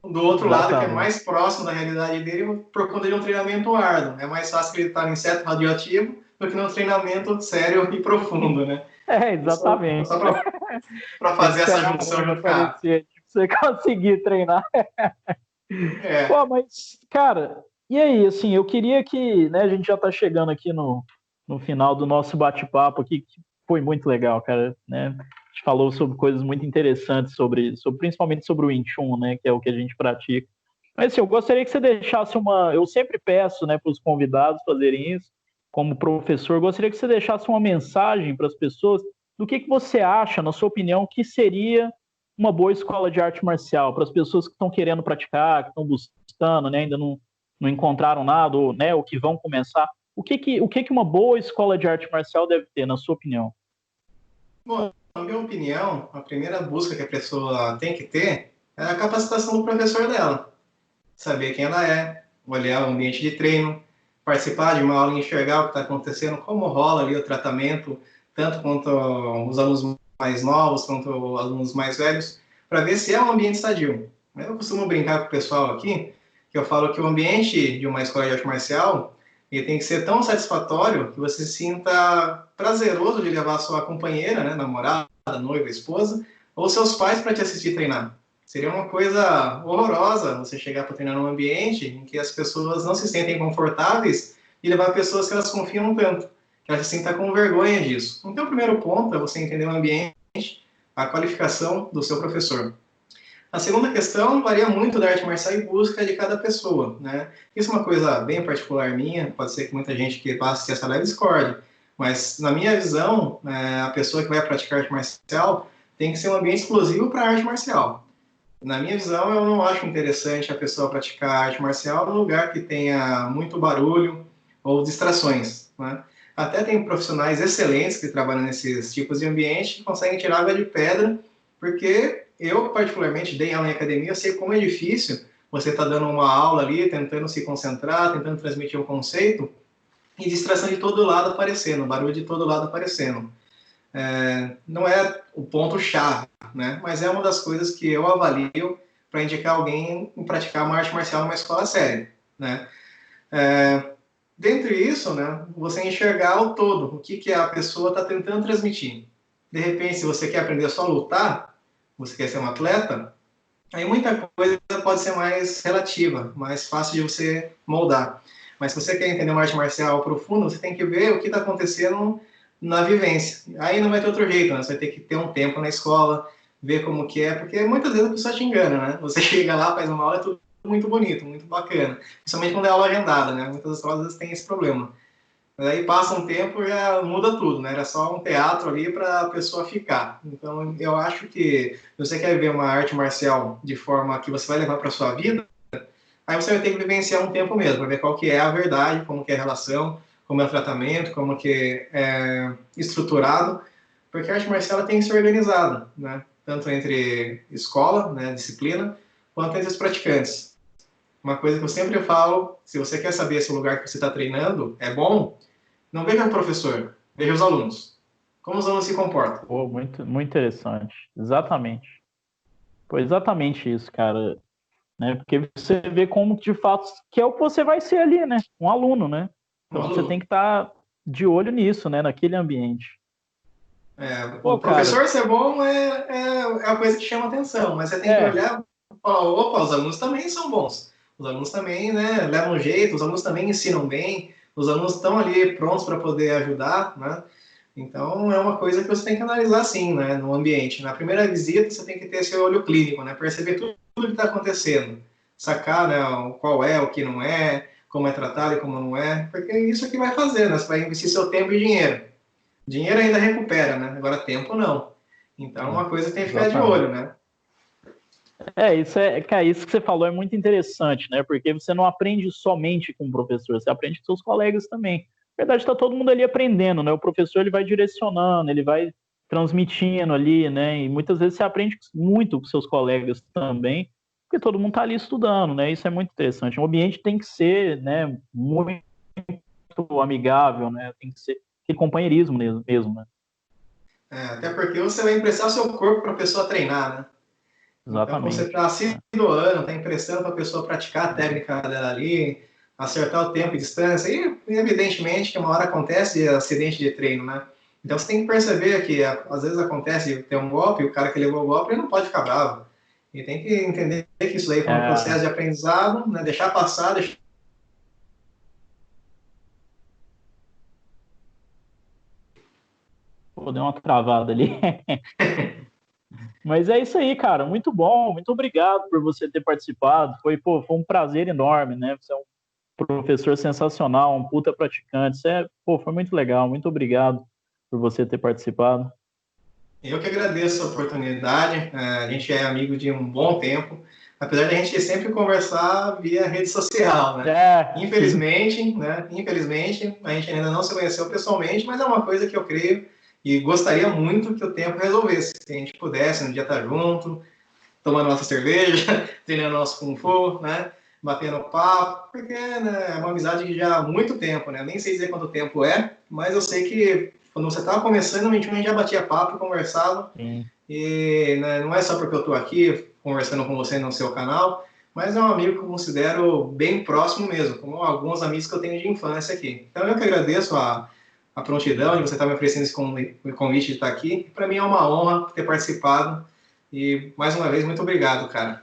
do outro lado, que é Exatamente. mais próximo da realidade dele por conta de um treinamento árduo. É mais fácil acreditar no inseto radioativo do que num treinamento sério e profundo, né? Exatamente. Só para Tem que fazer essa esperar a junção aranha juntar. aparecer pra você conseguir treinar. É, Pô, mas, cara, e aí, assim, eu queria que, né, a gente já tá chegando aqui no final do nosso bate-papo aqui, que foi muito legal, cara, né? A gente falou sobre coisas muito interessantes, principalmente sobre o Wing Chun, né, que é o que a gente pratica. Mas, assim, eu gostaria que você deixasse eu sempre peço, né, para os convidados fazerem isso, como professor, eu gostaria que você deixasse uma mensagem para as pessoas do que você acha, na sua opinião, que seria uma boa escola de arte marcial para as pessoas que estão querendo praticar, que estão buscando, né, ainda não encontraram nada, ou, né, ou que vão começar. O que uma boa escola de arte marcial deve ter, na sua opinião? bom, na minha opinião, a primeira busca que a pessoa tem que ter é a capacitação do professor dela. Saber quem ela é, olhar o ambiente de treino, participar de uma aula e enxergar o que está acontecendo, como rola ali o tratamento, tanto quanto os alunos mais novos, quanto os alunos mais velhos, para ver se é um ambiente sadio. Eu costumo brincar com o pessoal aqui, que eu falo que o ambiente de uma escola de arte marcial ele tem que ser tão satisfatório que você se sinta prazeroso de levar a sua companheira, né, namorada, noiva, esposa, ou seus pais para te assistir treinar. Seria uma coisa horrorosa você chegar para treinar num ambiente em que as pessoas não se sentem confortáveis e levar pessoas que elas confiam tanto, que elas se sintam com vergonha disso. Então, o primeiro ponto é você entender o ambiente, a qualificação do seu professor. A segunda questão varia muito da arte marcial e busca de cada pessoa, né? Isso é uma coisa bem particular minha, pode ser que muita gente que vá assistir essa live discorde, mas na minha visão, a pessoa que vai praticar arte marcial tem que ser um ambiente exclusivo para a arte marcial. Na minha visão, eu não acho interessante a pessoa praticar arte marcial num lugar que tenha muito barulho ou distrações, né? Até tem profissionais excelentes que trabalham nesses tipos de ambiente que conseguem tirar água de pedra Porque eu, particularmente, dei aula em academia, eu sei como é difícil você estar dando uma aula ali, tentando se concentrar, tentando transmitir um conceito, e distração de todo lado aparecendo, barulho de todo lado aparecendo. Não é o ponto-chave, né? Mas é uma das coisas que eu avalio para indicar alguém em praticar uma arte marcial numa escola séria, né? Dentre isso, né, você enxergar o todo, o que a pessoa está tentando transmitir. De repente, se você quer aprender só a lutar, você quer ser um atleta, aí muita coisa pode ser mais relativa, mais fácil de você moldar. Mas se você quer entender uma arte marcial profunda, você tem que ver o que está acontecendo na vivência. Aí não vai ter outro jeito, né? Você vai ter que ter um tempo na escola, ver como que é, porque muitas vezes a pessoa te engana, né? Você chega lá, faz uma aula, é tudo muito bonito, muito bacana. Principalmente quando é aula agendada, né? Muitas escolas às vezes têm esse problema. Mas aí passa um tempo e já muda tudo, né? Era só um teatro ali para a pessoa ficar. Então eu acho que se você quer ver uma arte marcial de forma que você vai levar para sua vida, aí você vai ter que vivenciar um tempo mesmo, para ver qual que é a verdade, como que é a relação, como é o tratamento, como que é estruturado, porque a arte marcial tem que ser organizada, né? Tanto entre escola, né, disciplina, quanto entre os praticantes. Uma coisa que eu sempre falo, se você quer saber se o lugar que você está treinando é bom, não veja o professor, veja os alunos. Como os alunos se comportam. Pô, muito, muito interessante. Exatamente. Pô, exatamente isso, cara. Né? Porque você vê como de fato que é o que você vai ser ali, né? Um aluno, né? Um Então você tem aluno. que estar de olho nisso, né? Naquele ambiente. O Pô, cara, professor ser bom é a coisa que chama atenção, mas você tem que é, olhar, opa, os alunos também são bons. Os alunos também, né, levam jeito, os alunos também ensinam bem, os alunos estão ali prontos para poder ajudar, né? Então, é uma coisa que você tem que analisar, sim, né, no ambiente. Na primeira visita, você tem que ter esse olho clínico, né, perceber tudo que está acontecendo, sacar, né, qual é, o que não é, como é tratado e como não é, porque é isso que vai fazer, né, você vai investir seu tempo e dinheiro. Dinheiro ainda recupera, né, agora tempo não. Então, uma coisa tem que ficar de exatamente. olho, né. Cara, isso que você falou é muito interessante, né? Porque você não aprende somente com o professor, você aprende com seus colegas também. Na verdade, está todo mundo ali aprendendo, né? O professor ele vai direcionando, ele vai transmitindo ali, né? E muitas vezes você aprende muito com seus colegas também, porque todo mundo está ali estudando, né? Isso é muito interessante. O ambiente tem que ser, né? Muito amigável, né? Tem que ser aquele companheirismo mesmo, né? Até porque você vai emprestar o seu corpo para a pessoa treinar, né. Então, você Exatamente. está se doando, está emprestando para a pessoa praticar a técnica dela ali, acertar o tempo e distância, e evidentemente que uma hora acontece acidente de treino, né? Então você tem que perceber que às vezes acontece ter um golpe, o cara que levou o golpe ele não pode ficar bravo. E tem que entender que isso aí foi um É, processo de aprendizado, né? Deixar passar, deixar... pô, deu uma travada ali. Mas é isso aí, cara. Muito bom. Muito obrigado por você ter participado. Foi um prazer enorme, né? Você é um professor sensacional, um puta praticante. Foi muito legal. Muito obrigado por você ter participado. Eu que agradeço a oportunidade. A gente é amigo de um bom tempo, apesar de a gente sempre conversar via rede social, né? Sim. Infelizmente, né? Infelizmente, a gente ainda não se conheceu pessoalmente, mas é uma coisa que eu creio e gostaria muito que o tempo resolvesse, que a gente pudesse um dia estar junto, tomando nossa cerveja, treinando nosso Kung Fu, né? Batendo papo, porque né, é uma amizade que já há muito tempo, né? Eu nem sei dizer quanto tempo é, mas eu sei que quando você estava começando, a gente já batia papo e conversava, Sim. e né, não é só porque eu estou aqui conversando com você no seu canal, mas é um amigo que eu considero bem próximo mesmo, como alguns amigos que eu tenho de infância aqui. Então eu que agradeço a prontidão de você estar me oferecendo esse convite de estar aqui. Para mim é uma honra ter participado e mais uma vez muito obrigado, cara.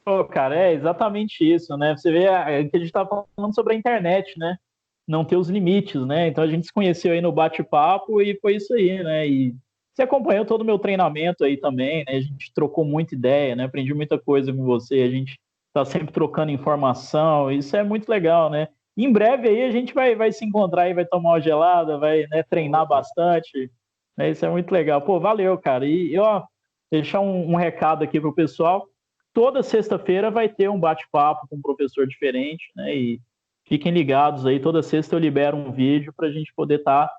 Pô, cara, é exatamente isso, né? Você vê que a gente tá falando sobre a internet, né? Não ter os limites, né? Então a gente se conheceu aí no bate-papo e foi isso aí, né? E você acompanhou todo o meu treinamento aí também, né? A gente trocou muita ideia, né? Aprendi muita coisa com você, a gente tá sempre trocando informação, isso é muito legal, né? E em breve aí a gente vai se encontrar aí, vai tomar uma gelada, vai, né, treinar Opa. bastante, né? Isso é muito legal. Pô, valeu, cara. E ó, deixar um recado aqui pro pessoal. Toda sexta-feira vai ter um bate-papo com um professor diferente, né? E fiquem ligados aí, toda sexta eu libero um vídeo para a gente poder estar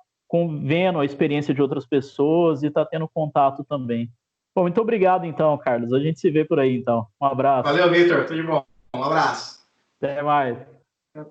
vendo a experiência de outras pessoas e estar tendo contato também. Bom, muito obrigado então, Carlos. A gente se vê por aí então. Um abraço. Valeu, Vitor. Tudo de bom. Um abraço. Até mais.